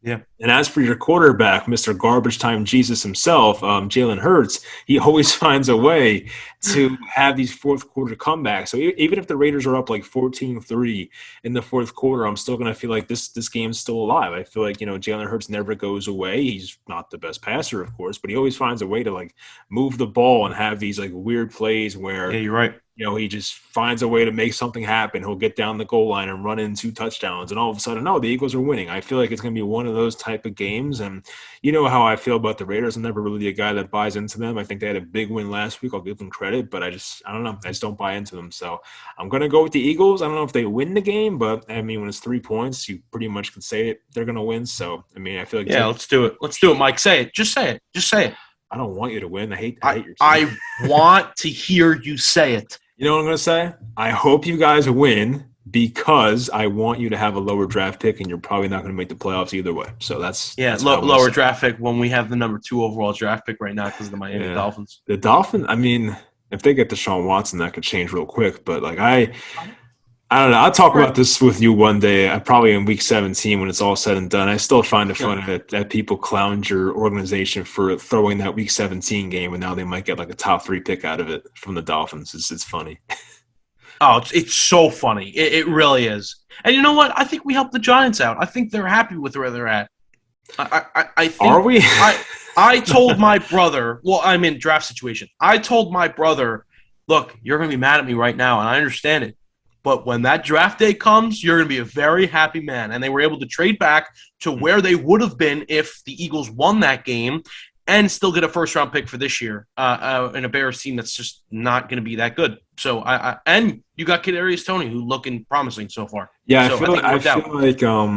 Yeah. And as for your quarterback, Mr. Garbage Time Jesus himself, Jalen Hurts, he always finds a way to have these fourth quarter comebacks. So even if the Raiders are up like 14-3 in the fourth quarter, I'm still going to feel like this game's still alive. I feel like, Jalen Hurts never goes away. He's not the best passer, of course, but he always finds a way to like move the ball and have these like weird plays where Yeah, you're right. he just finds a way to make something happen. He'll get down the goal line and run in 2 touchdowns. And all of a sudden, the Eagles are winning. I feel like it's going to be one of those type of games. And you know how I feel about the Raiders. I'm never really a guy that buys into them. I think they had a big win last week. I'll give them credit, but I don't know. I just don't buy into them. So I'm going to go with the Eagles. I don't know if they win the game, but I mean, when it's 3 points, you pretty much can say it. They're going to win. So, I mean, I feel like Yeah, let's do it. Let's do it, Mike. Say it. Just say it. Just say it. I don't want you to win. I hate your team. I want to hear you say it. You know what I'm going to say? I hope you guys win because I want you to have a lower draft pick, and you're probably not going to make the playoffs either way. So that's lower draft pick when we have the number 2 overall draft pick right now because of the Miami Dolphins. The Dolphins, I mean, if they get Deshaun Watson, that could change real quick. But like I don't know. I'll talk about this with you one day, probably in week 17 when it's all said and done. I still find it funny that people clowned your organization for throwing that week 17 game, and now they might get like a top 3 pick out of it from the Dolphins. It's funny. Oh, it's so funny. It really is. And you know what? I think we helped the Giants out. I think they're happy with where they're at. I think, are we? I told my brother, well, I'm in draft situation. I told my brother, look, you're going to be mad at me right now, and I understand it. But when that draft day comes, you're going to be a very happy man. And they were able to trade back to where they would have been if the Eagles won that game. and still get a first-round pick for this year in a Bears team that's just not going to be that good. So and you got Kadarius Toney, who looking promising so far. Yeah, So I think it I worked feel out.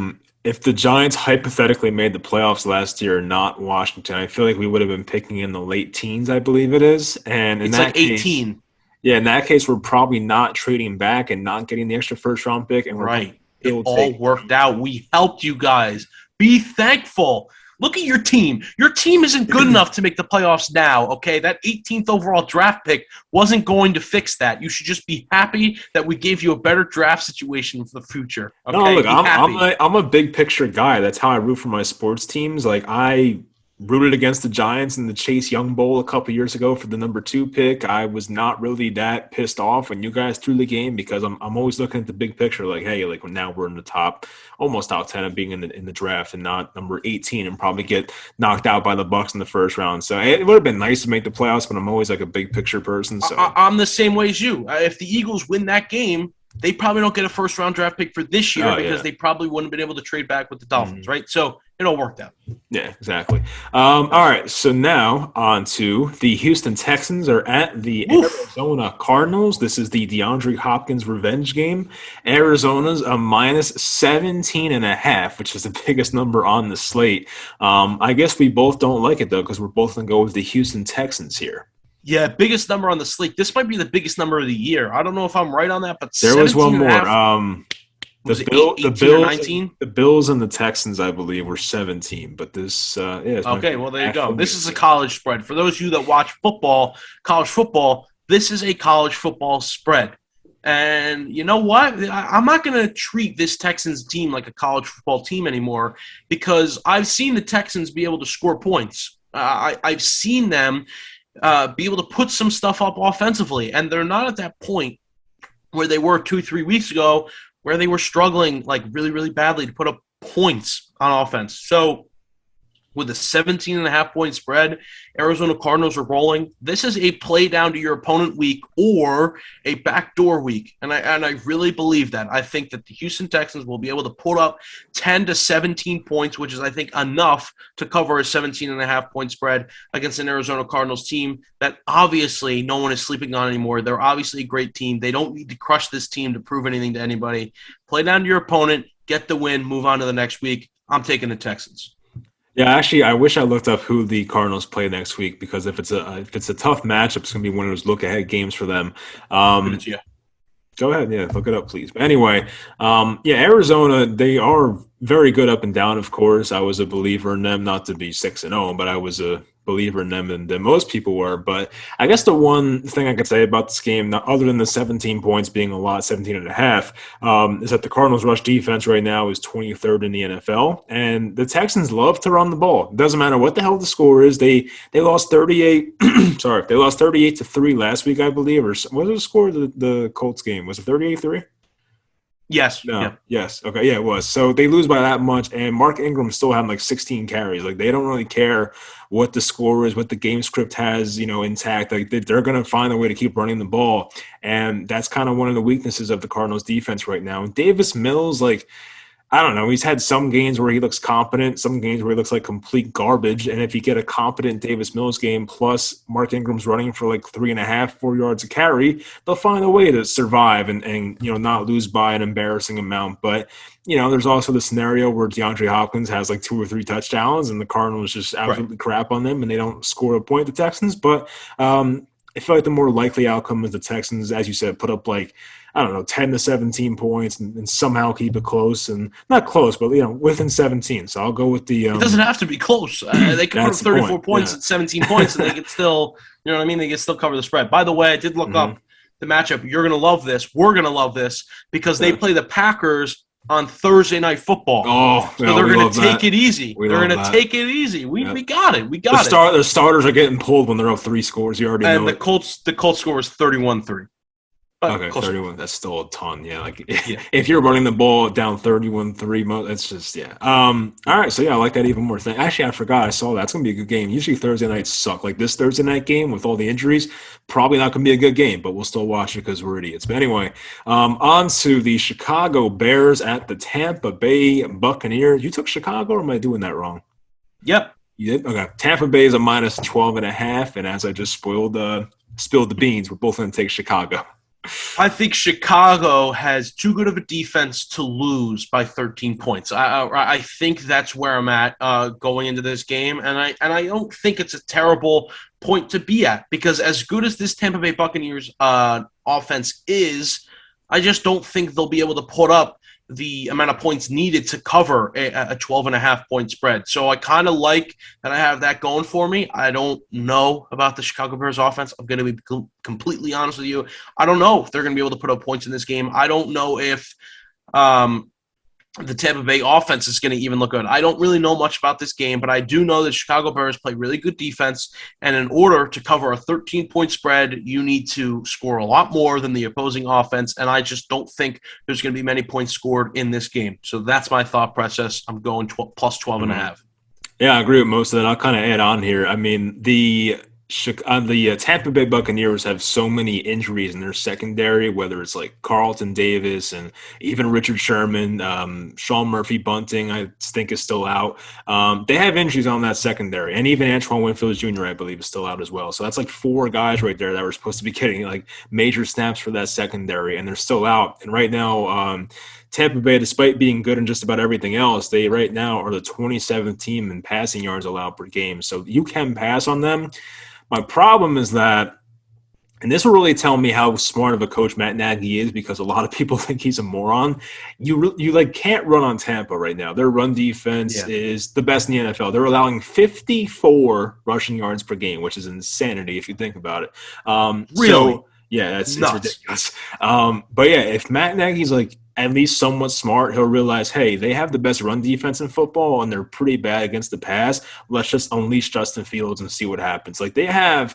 like if the Giants hypothetically made the playoffs last year, not Washington, I feel like we would have been picking in the late teens, I believe it is. And in It's like that case, 18. yeah, in that case, we're probably not trading back and not getting the extra first round pick, and we're going to Right. It still all take. worked out. We helped you guys. Be thankful. Look at your team. Your team isn't good enough to make the playoffs now, okay? That 18th overall draft pick wasn't going to fix that. You should just be happy that we gave you a better draft situation for the future, No, okay? look, Be happy. I'm a big picture guy. That's how I root for my sports teams. Like I rooted against the Giants in the Chase Young Bowl a couple years ago for the number 2 pick. I was not really that pissed off when you guys threw the game because I'm always looking at the big picture. Like, hey, like now we're in the almost top 10 of being in the draft and not number 18 and probably get knocked out by the Bucks in the first round. So it would have been nice to make the playoffs, but I'm always like a big picture person. So I'm the same way as you. If the Eagles win that game, they probably don't get a first round draft pick for this year oh because yeah. they probably wouldn't have been able to trade back with the Dolphins, Mhm. right? So it all worked out. Yeah, exactly. All right, so now on to the Houston Texans are at the Oof. Arizona Cardinals. This is the DeAndre Hopkins revenge game. Arizona's a minus 17.5, which is the biggest number on the slate. I guess we both don't like it, though, because we're both going to go with the Houston Texans here. Yeah, biggest number on the slate. This might be the biggest number of the year. I don't know if I'm right on that, but There was 17 one and a more. half. Was it 18 or 19? The Bills and the Texans, I believe, were 17. But this might Okay, be well, there you go. actual This is a news. college spread. For those of you that watch football, college football, this is a college football spread. And you know what? I'm not going to treat this Texans team like a college football team anymore because I've seen the Texans be able to score points. I've seen them be able to put some stuff up offensively, and they're not at that point where they were 2-3 weeks ago where they were struggling like really, really badly to put up points on offense. So with a 17.5-point spread, Arizona Cardinals are rolling. This is a play down to your opponent week or a backdoor week. And I really believe that. I think that the Houston Texans will be able to put up 10 to 17 points, which is, I think, enough to cover a 17.5-point spread against an Arizona Cardinals team that obviously no one is sleeping on anymore. They're obviously a great team. They don't need to crush this team to prove anything to anybody. Play down to your opponent, get the win, move on to the next week. I'm taking the Texans. Yeah, actually, I wish I looked up who the Cardinals play next week because if it's a tough matchup, it's going to be one of those look ahead games for them. Yeah. Go ahead, yeah, look it up, please. But anyway, yeah, Arizona, they are very good up and down. Of course, I was a believer in them, not to be 6-0, but I was a believer in them than most people were. But I guess the one thing I could say about this game, other than the 17 points being a lot, 17 and a half, is that the Cardinals' rush defense right now is 23rd in the NFL, and the Texans love to run the ball. It doesn't matter what the hell the score is. They lost 38. Sorry, they lost 38-3 last week, I believe. Or what was the score of the Colts game? Was it 38-3? Yes. No. Yeah. Yes. Okay. Yeah, it was. So they lose by that much, and Mark Ingram still had like 16 carries. Like they don't really care what the score is, what the game script has, intact. Like they're going to find a way to keep running the ball, and that's kind of one of the weaknesses of the Cardinals' defense right now. And Davis Mills, like, I don't know. He's had some games where he looks competent, some games where he looks like complete garbage. And if you get a competent Davis Mills game plus Mark Ingram's running for like 3.5, 4 yards a carry, they'll find a way to survive and not lose by an embarrassing amount. But there's also the scenario where DeAndre Hopkins has like 2 or 3 touchdowns and the Cardinals just absolutely crap on them and they don't score a point, the Texans. But I feel like the more likely outcome is the Texans, as you said, put up like, I don't know, 10 to 17 points and somehow keep it close. And not close, but, within 17. So I'll go with the It doesn't have to be close. They could put up that's the 34 point. points Yeah. and 17 points, and they could still, you know what I mean? They could still cover the spread. By the way, I did look up the matchup. You're going to love this. We're going to love this because they play the Packers on Thursday Night Football. Oh, So they're going to take it easy. We They're love going to that. take it easy. We got it. We The got it. the starters are getting pulled when they're up 3 scores. You already know And the it. Colts score was 31-3. Okay, Close. 31. That's still a ton. Yeah, like Yeah. if you're running the ball down 31-3, it's just All right, so yeah, I like that even more. Actually, I forgot I saw that. It's gonna be a good game. Usually Thursday nights suck. Like this Thursday night game with all the injuries, probably not gonna be a good game, but we'll still watch it because we're idiots. But anyway, on to the Chicago Bears at the Tampa Bay Buccaneers. You took Chicago, or am I doing that wrong? Yep. You did? Okay. Tampa Bay is a minus 12.5. And as I just spilled the beans, we're both going to take Chicago. I think Chicago has too good of a defense to lose by 13 points. I think that's where I'm at going into this game, and I don't think it's a terrible point to be at because as good as this Tampa Bay Buccaneers offense is, I just don't think they'll be able to put up the amount of points needed to cover a 12.5 point spread. So I kind of like that I have that going for me. I don't know about the Chicago Bears offense. I'm going to be completely honest with you. I don't know if they're going to be able to put up points in this game. I don't know if um, the Tampa Bay offense is going to even look good. I don't really know much about this game, but I do know that Chicago Bears play really good defense, and in order to cover a 13-point spread, you need to score a lot more than the opposing offense, and I just don't think there's going to be many points scored in this game. So that's my thought process. I'm going plus 12 and a half. Yeah, I agree with most of that. I'll kind of add on here. I mean, the Tampa Bay Buccaneers have so many injuries in their secondary, whether it's like Carlton Davis and even Richard Sherman, Sean Murphy Bunting, I think is still out. They have injuries on that secondary, and even Antoine Winfield Jr., I believe, is still out as well. So that's like four guys right there that were supposed to be getting like major snaps for that secondary, and they're still out. And right now, Tampa Bay, despite being good in just about everything else, they right now are the 27th team in passing yards allowed per game. So you can pass on them. My problem is that, and this will really tell me how smart of a coach Matt Nagy is, because a lot of people think he's a moron. You like can't run on Tampa right now. Their run defense is the best in the NFL. They're allowing 54 rushing yards per game, which is insanity if you think about it. Really? So yeah, it's ridiculous. But yeah, if Matt Nagy's like at least somewhat smart, he'll realize, hey, they have the best run defense in football and they're pretty bad against the pass. Let's just unleash Justin Fields and see what happens. Like they have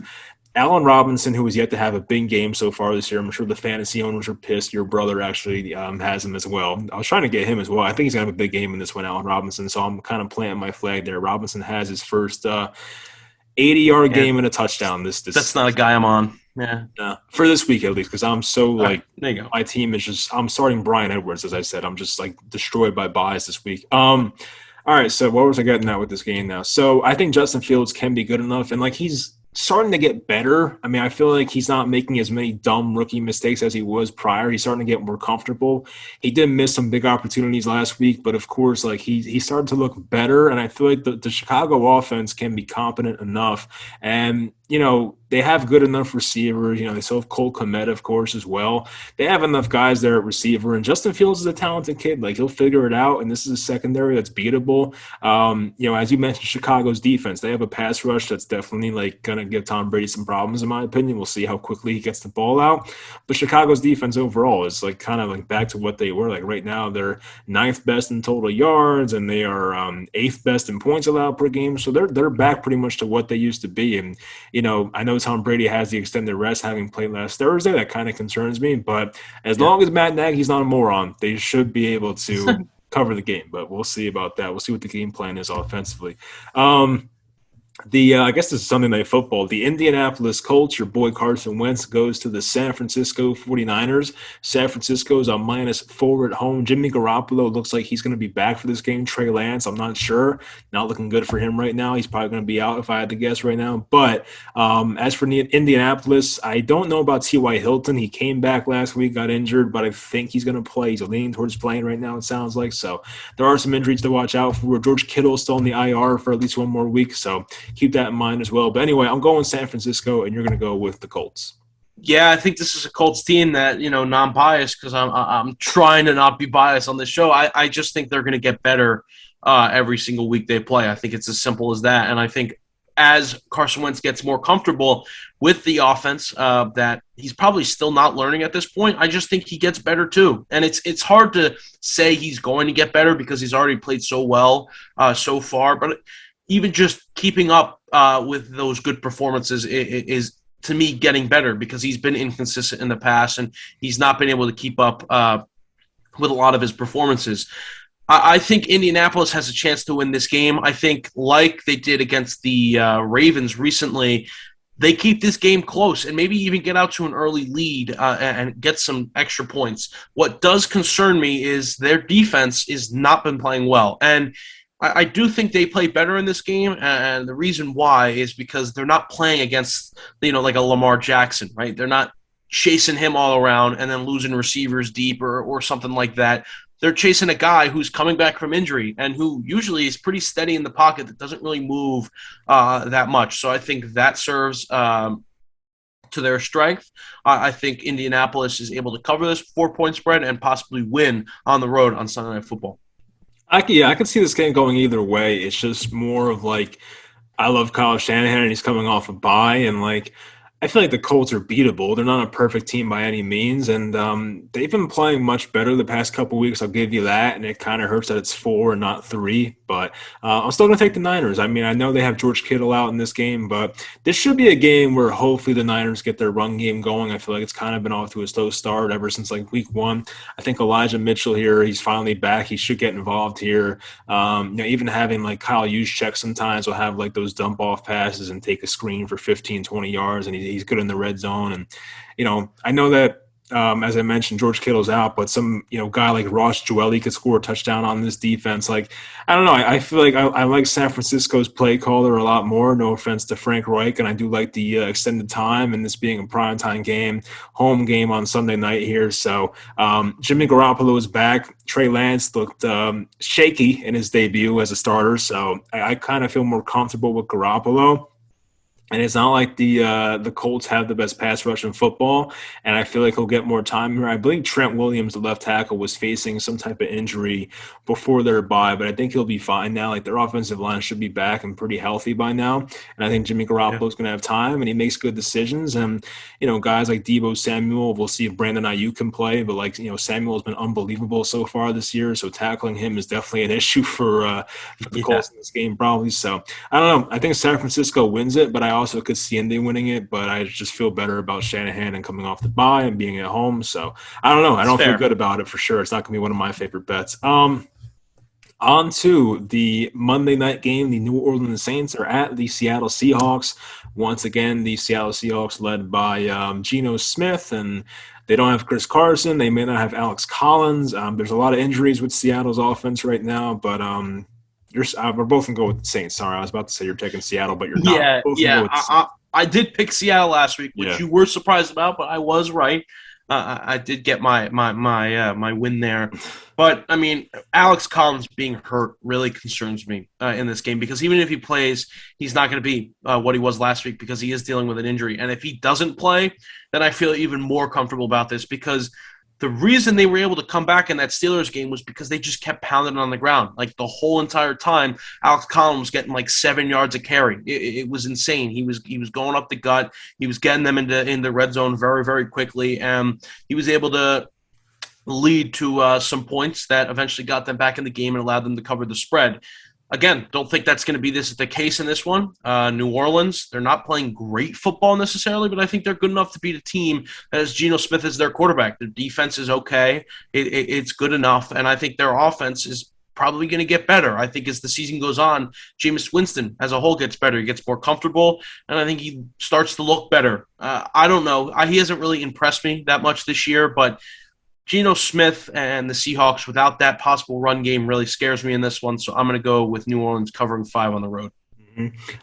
Allen Robinson, who has yet to have a big game so far this year. I'm sure the fantasy owners are pissed. Your brother actually has him as well. I was trying to get him as well. I think he's going to have a big game in this one, Allen Robinson. So I'm kind of planting my flag there. Robinson has his first 80-yard game and a touchdown. That's not a guy I'm on. Yeah. For this week at least, because I'm so there you go. My team is just I'm starting Brian Edwards, as I said. I'm just like destroyed by buys this week. All right, so what was I getting at with this game now? So I think Justin Fields can be good enough, and like he's starting to get better. I mean, I feel like he's not making as many dumb rookie mistakes as he was prior. He's starting to get more comfortable. He did miss some big opportunities last week, but of course, like he started to look better, and I feel like the Chicago offense can be competent enough. And they have good enough receivers. They still have Cole Kmet, of course, as well. They have enough guys there at receiver, and Justin Fields is a talented kid. Like, he'll figure it out, and this is a secondary that's beatable. As you mentioned, Chicago's defense, they have a pass rush that's definitely, like, going to give Tom Brady some problems, in my opinion. We'll see how quickly he gets the ball out. But Chicago's defense overall is, like, kind of, like, back to what they were. Like, right now, they're ninth best in total yards, and they are eighth best in points allowed per game. So they're back pretty much to what they used to be. And, I know Tom Brady has the extended rest having played last Thursday. That kind of concerns me. But as long as Matt Nagy's not a moron, they should be able to cover the game. But we'll see about that. We'll see what the game plan is offensively. I guess this is Sunday Night Football. The Indianapolis Colts, your boy Carson Wentz, goes to the San Francisco 49ers. San Francisco is a -4 at home. Jimmy Garoppolo looks like he's going to be back for this game. Trey Lance, I'm not sure. Not looking good for him right now. He's probably going to be out if I had to guess right now. But as for Indianapolis, I don't know about T.Y. Hilton. He came back last week, got injured, but I think he's going to play. He's leaning towards playing right now, it sounds like. So there are some injuries to watch out for. George Kittle is still in the IR for at least one more week. So keep that in mind as well. But anyway, I'm going San Francisco, and you're going to go with the Colts. Yeah, I think this is a Colts team that, non-biased, because I'm trying to not be biased on this show. I just think they're going to get better every single week they play. I think it's as simple as that. And I think as Carson Wentz gets more comfortable with the offense that he's probably still not learning at this point, I just think he gets better too. And it's hard to say he's going to get better because he's already played so well so far. But even just keeping up with those good performances is to me, getting better because he's been inconsistent in the past and he's not been able to keep up with a lot of his performances. I think Indianapolis has a chance to win this game. I think like they did against the Ravens recently, they keep this game close and maybe even get out to an early lead and get some extra points. What does concern me is their defense has not been playing well. And I do think they play better in this game, and the reason why is because they're not playing against, like a Lamar Jackson, right? They're not chasing him all around and then losing receivers deep or something like that. They're chasing a guy who's coming back from injury and who usually is pretty steady in the pocket that doesn't really move that much. So I think that serves to their strength. I think Indianapolis is able to cover this 4-point spread and possibly win on the road on Sunday Night Football. I can see this game going either way. It's just more of like I love Kyle Shanahan and he's coming off a bye and like I feel like the Colts are beatable. They're not a perfect team by any means, and they've been playing much better the past couple weeks. I'll give you that, and it kind of hurts that it's 4 and not 3. But I'm still going to take the Niners. I mean, I know they have George Kittle out in this game, but this should be a game where hopefully the Niners get their run game going. I feel like it's kind of been off to a slow start ever since like week 1. I think Elijah Mitchell here, he's finally back. He should get involved here. Even having like Kyle Juszczyk sometimes will have like those dump off passes and take a screen for 15, 20 yards, and he's good in the red zone. And, I know that, as I mentioned, George Kittle's out, but some, guy like Ross Joelle could score a touchdown on this defense. Like, I don't know. I feel like I like San Francisco's play caller a lot more. No offense to Frank Reich. And I do like the extended time and this being a primetime game, home game on Sunday night here. So Jimmy Garoppolo is back. Trey Lance looked shaky in his debut as a starter. So I kind of feel more comfortable with Garoppolo. And it's not like the Colts have the best pass rush in football, and I feel like he'll get more time here. I believe Trent Williams, the left tackle, was facing some type of injury before their bye, but I think he'll be fine now. Like their offensive line should be back and pretty healthy by now, and I think Jimmy Garoppolo is going to have time, and he makes good decisions. And guys like Deebo Samuel, we'll see if Brandon Ayuk can play, but Samuel has been unbelievable so far this year, so tackling him is definitely an issue for the Colts in this game probably. So I don't know. I think San Francisco wins it, but I also could see Indy winning it, but I just feel better about Shanahan and coming off the bye and being at home. So I don't know. I don't feel good about it for sure. It's not going to be one of my favorite bets. On to the Monday night game. The New Orleans Saints are at the Seattle Seahawks. Once again, the Seattle Seahawks led by Geno Smith, and they don't have Chris Carson. They may not have Alex Collins. There's a lot of injuries with Seattle's offense right now, but we're both going to go with the Saints. Sorry, I was about to say you're taking Seattle, but you're not. I did pick Seattle last week, which you were surprised about, but I was right. I did get my win there. But, I mean, Alex Collins being hurt really concerns me in this game because even if he plays, he's not going to be what he was last week because he is dealing with an injury. And if he doesn't play, then I feel even more comfortable about this because the reason they were able to come back in that Steelers game was because they just kept pounding on the ground. Like the whole entire time, Alex Collins was getting like 7 yards a carry. It was insane. He was going up the gut. He was getting them in the red zone very, very quickly. And he was able to lead to some points that eventually got them back in the game and allowed them to cover the spread. Again, don't think that's going to be the case in this one. New Orleans, they're not playing great football necessarily, but I think they're good enough to beat a team that has Geno Smith as their quarterback. Their defense is okay. It's good enough, and I think their offense is probably going to get better. I think as the season goes on, Jameis Winston as a whole gets better. He gets more comfortable, and I think he starts to look better. I don't know. He hasn't really impressed me that much this year, but Geno Smith and the Seahawks without that possible run game really scares me in this one, so I'm going to go with New Orleans covering 5 on the road.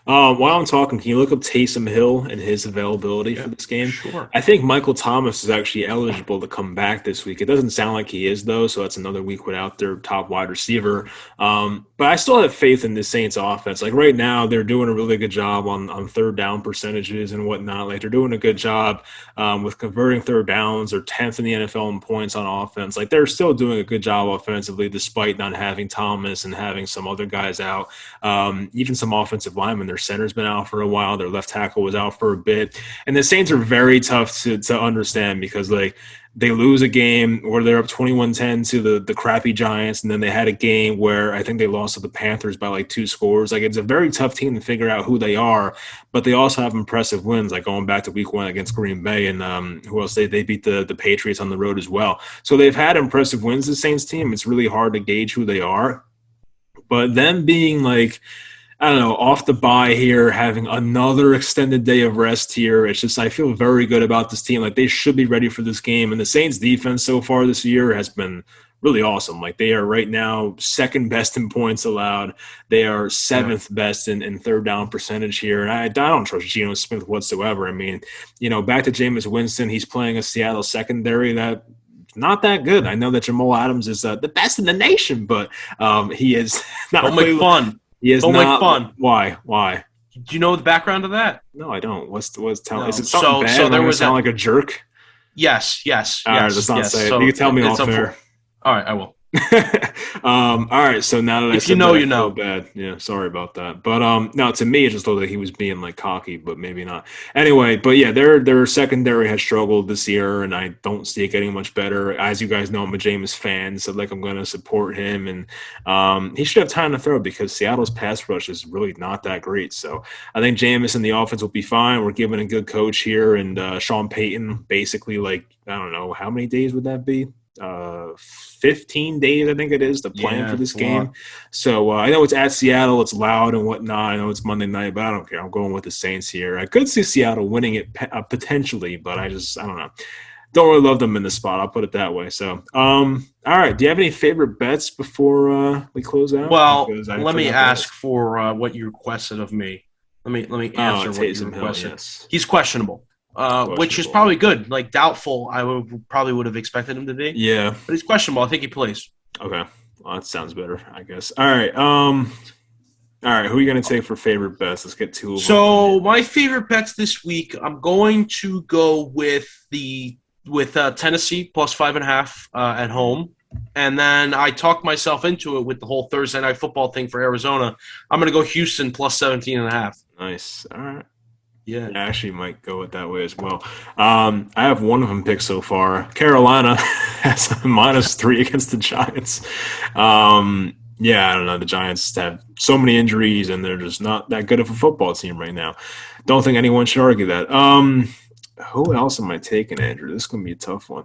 While I'm talking, can you look up Taysom Hill and his availability for this game? Sure. I think Michael Thomas is actually eligible to come back this week. It doesn't sound like he is, though, so that's another week without their top wide receiver. But I still have faith in the Saints offense. Like right now, they're doing a really good job on third down percentages and whatnot. Like they're doing a good job with converting third downs. They're 10th in the NFL in points on offense. Like they're still doing a good job offensively despite not having Thomas and having some other guys out. Even some offensive linemen. Their center's been out for a while. Their left tackle was out for a bit. And the Saints are very tough to understand because like they lose a game where they're up 21-10 to the crappy Giants, and then they had a game where I think they lost to the Panthers by like 2 scores. Like it's a very tough team to figure out who they are, but they also have impressive wins, like going back to week 1 against Green Bay, and who else? They beat the Patriots on the road as well. So they've had impressive wins, the Saints team. It's really hard to gauge who they are. But them being like, I don't know, off the bye here, having another extended day of rest here. It's just I feel very good about this team. Like they should be ready for this game. And the Saints defense so far this year has been really awesome. Like they are right now second best in points allowed. They are Yeah. seventh best in third down percentage here. And I don't trust Geno Smith whatsoever. I mean, back to Jameis Winston, he's playing a Seattle secondary that not that good. I know that Jamal Adams is the best in the nation, but he is Don't not make really. fun. He is Don't make not. fun. Why? Why? Do you know the background of that? No, I don't. What's tell? Is No. it something bad? So Am I there going to was sound a like a jerk? yes, yes, All right, let's yes, not yes. say it. You So can tell me it's off unfortunate. air. All right, I will. All right, so now that I If you said know, that, I you feel know. bad. Yeah, sorry about that. But no, to me, it just looked like he was being like cocky, but maybe not. Anyway, but yeah, their secondary has struggled this year, and I don't see it getting much better. As you guys know, I'm a Jameis fan, so like I'm going to support him, and he should have time to throw because Seattle's pass rush is really not that great. So I think Jameis and the offense will be fine. We're given a good coach here, and Sean Payton basically like I don't know how many days would that be. 15 days, I think it is, to plan for Yeah, this it's a lot. game. So I know it's at Seattle, it's loud and whatnot. I know it's Monday night, but I don't care. I'm going with the Saints here. I could see Seattle winning it potentially, but I don't know. Don't really love them in this spot. I'll put it that way. So, all right. Do you have any favorite bets before we close out? Well, Because I let me forgot to ask ask. for what you requested of me. Let me Oh, answer what you Taysom Hill, requested. yes, He's questionable, which is questionable. probably good. Like doubtful, probably would have expected him to be, Yeah. but he's questionable. I think he plays. Okay. Well, that sounds better, I guess. All right. All right. Who are you gonna take for favorite bets? Let's get two of them from So you. my favorite bets this week, I'm going to go with Tennessee plus 5.5 at home, and then I talked myself into it with the whole Thursday night football thing for Arizona. I'm going to go Houston plus 17.5. Nice. All right. Yeah. Yeah, I actually might go it that way as well. I have one of them picked so far. Carolina has a -3 against the Giants. Yeah, I don't know. The Giants have so many injuries, and they're just not that good of a football team right now. Don't think anyone should argue that. Who else am I taking, Andrew? This is gonna be a tough one.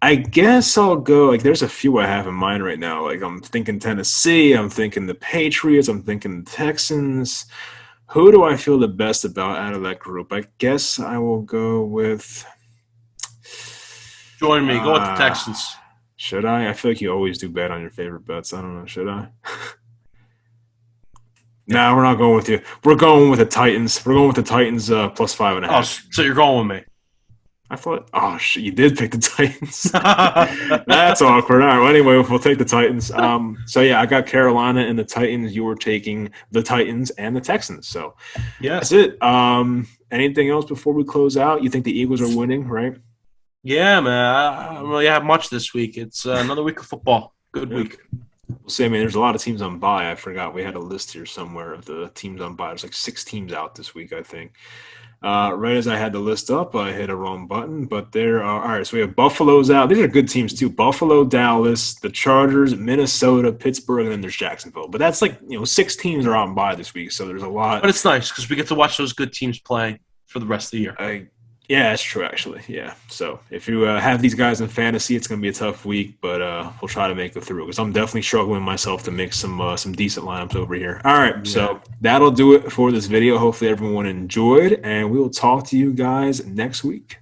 I guess I'll go. Like, there's a few I have in mind right now. Like, I'm thinking Tennessee. I'm thinking the Patriots. I'm thinking the Texans. Who do I feel the best about out of that group? I guess I will go with. Join me. Go with the Uh, Texans. should I? I feel like you always do bet on your favorite bets. I don't know. Should I? Yeah. Nah, we're not going with you. We're going with the Titans. We're going with the Titans plus five and a Oh, half. so you're going with me. I thought, oh shit, you did pick the Titans. That's awkward. All right. Well, anyway, we'll take the Titans. So yeah, I got Carolina and the Titans. You were taking the Titans and the Texans. So Yeah. that's it. Anything else before we close out? You think the Eagles are winning, right? Yeah, man. I don't really have much this week. It's another week of football. Good Yep. week. We'll see. I mean, there's a lot of teams on bye. I forgot we had a list here somewhere of the teams on bye. There's like 6 teams out this week, I think. Right as I had the list up, I hit a wrong button. But there are all right. So we have Buffalo's out. These are good teams too. Buffalo, Dallas, the Chargers, Minnesota, Pittsburgh, and then there's Jacksonville. But that's like 6 teams are on bye this week. So there's a lot. But it's nice because we get to watch those good teams play for the rest of the year. Yeah, that's true, actually. Yeah. So if you have these guys in fantasy, it's going to be a tough week, but we'll try to make it through because I'm definitely struggling myself to make some decent lineups over here. All right. Yeah. So that'll do it for this video. Hopefully everyone enjoyed, and we will talk to you guys next week.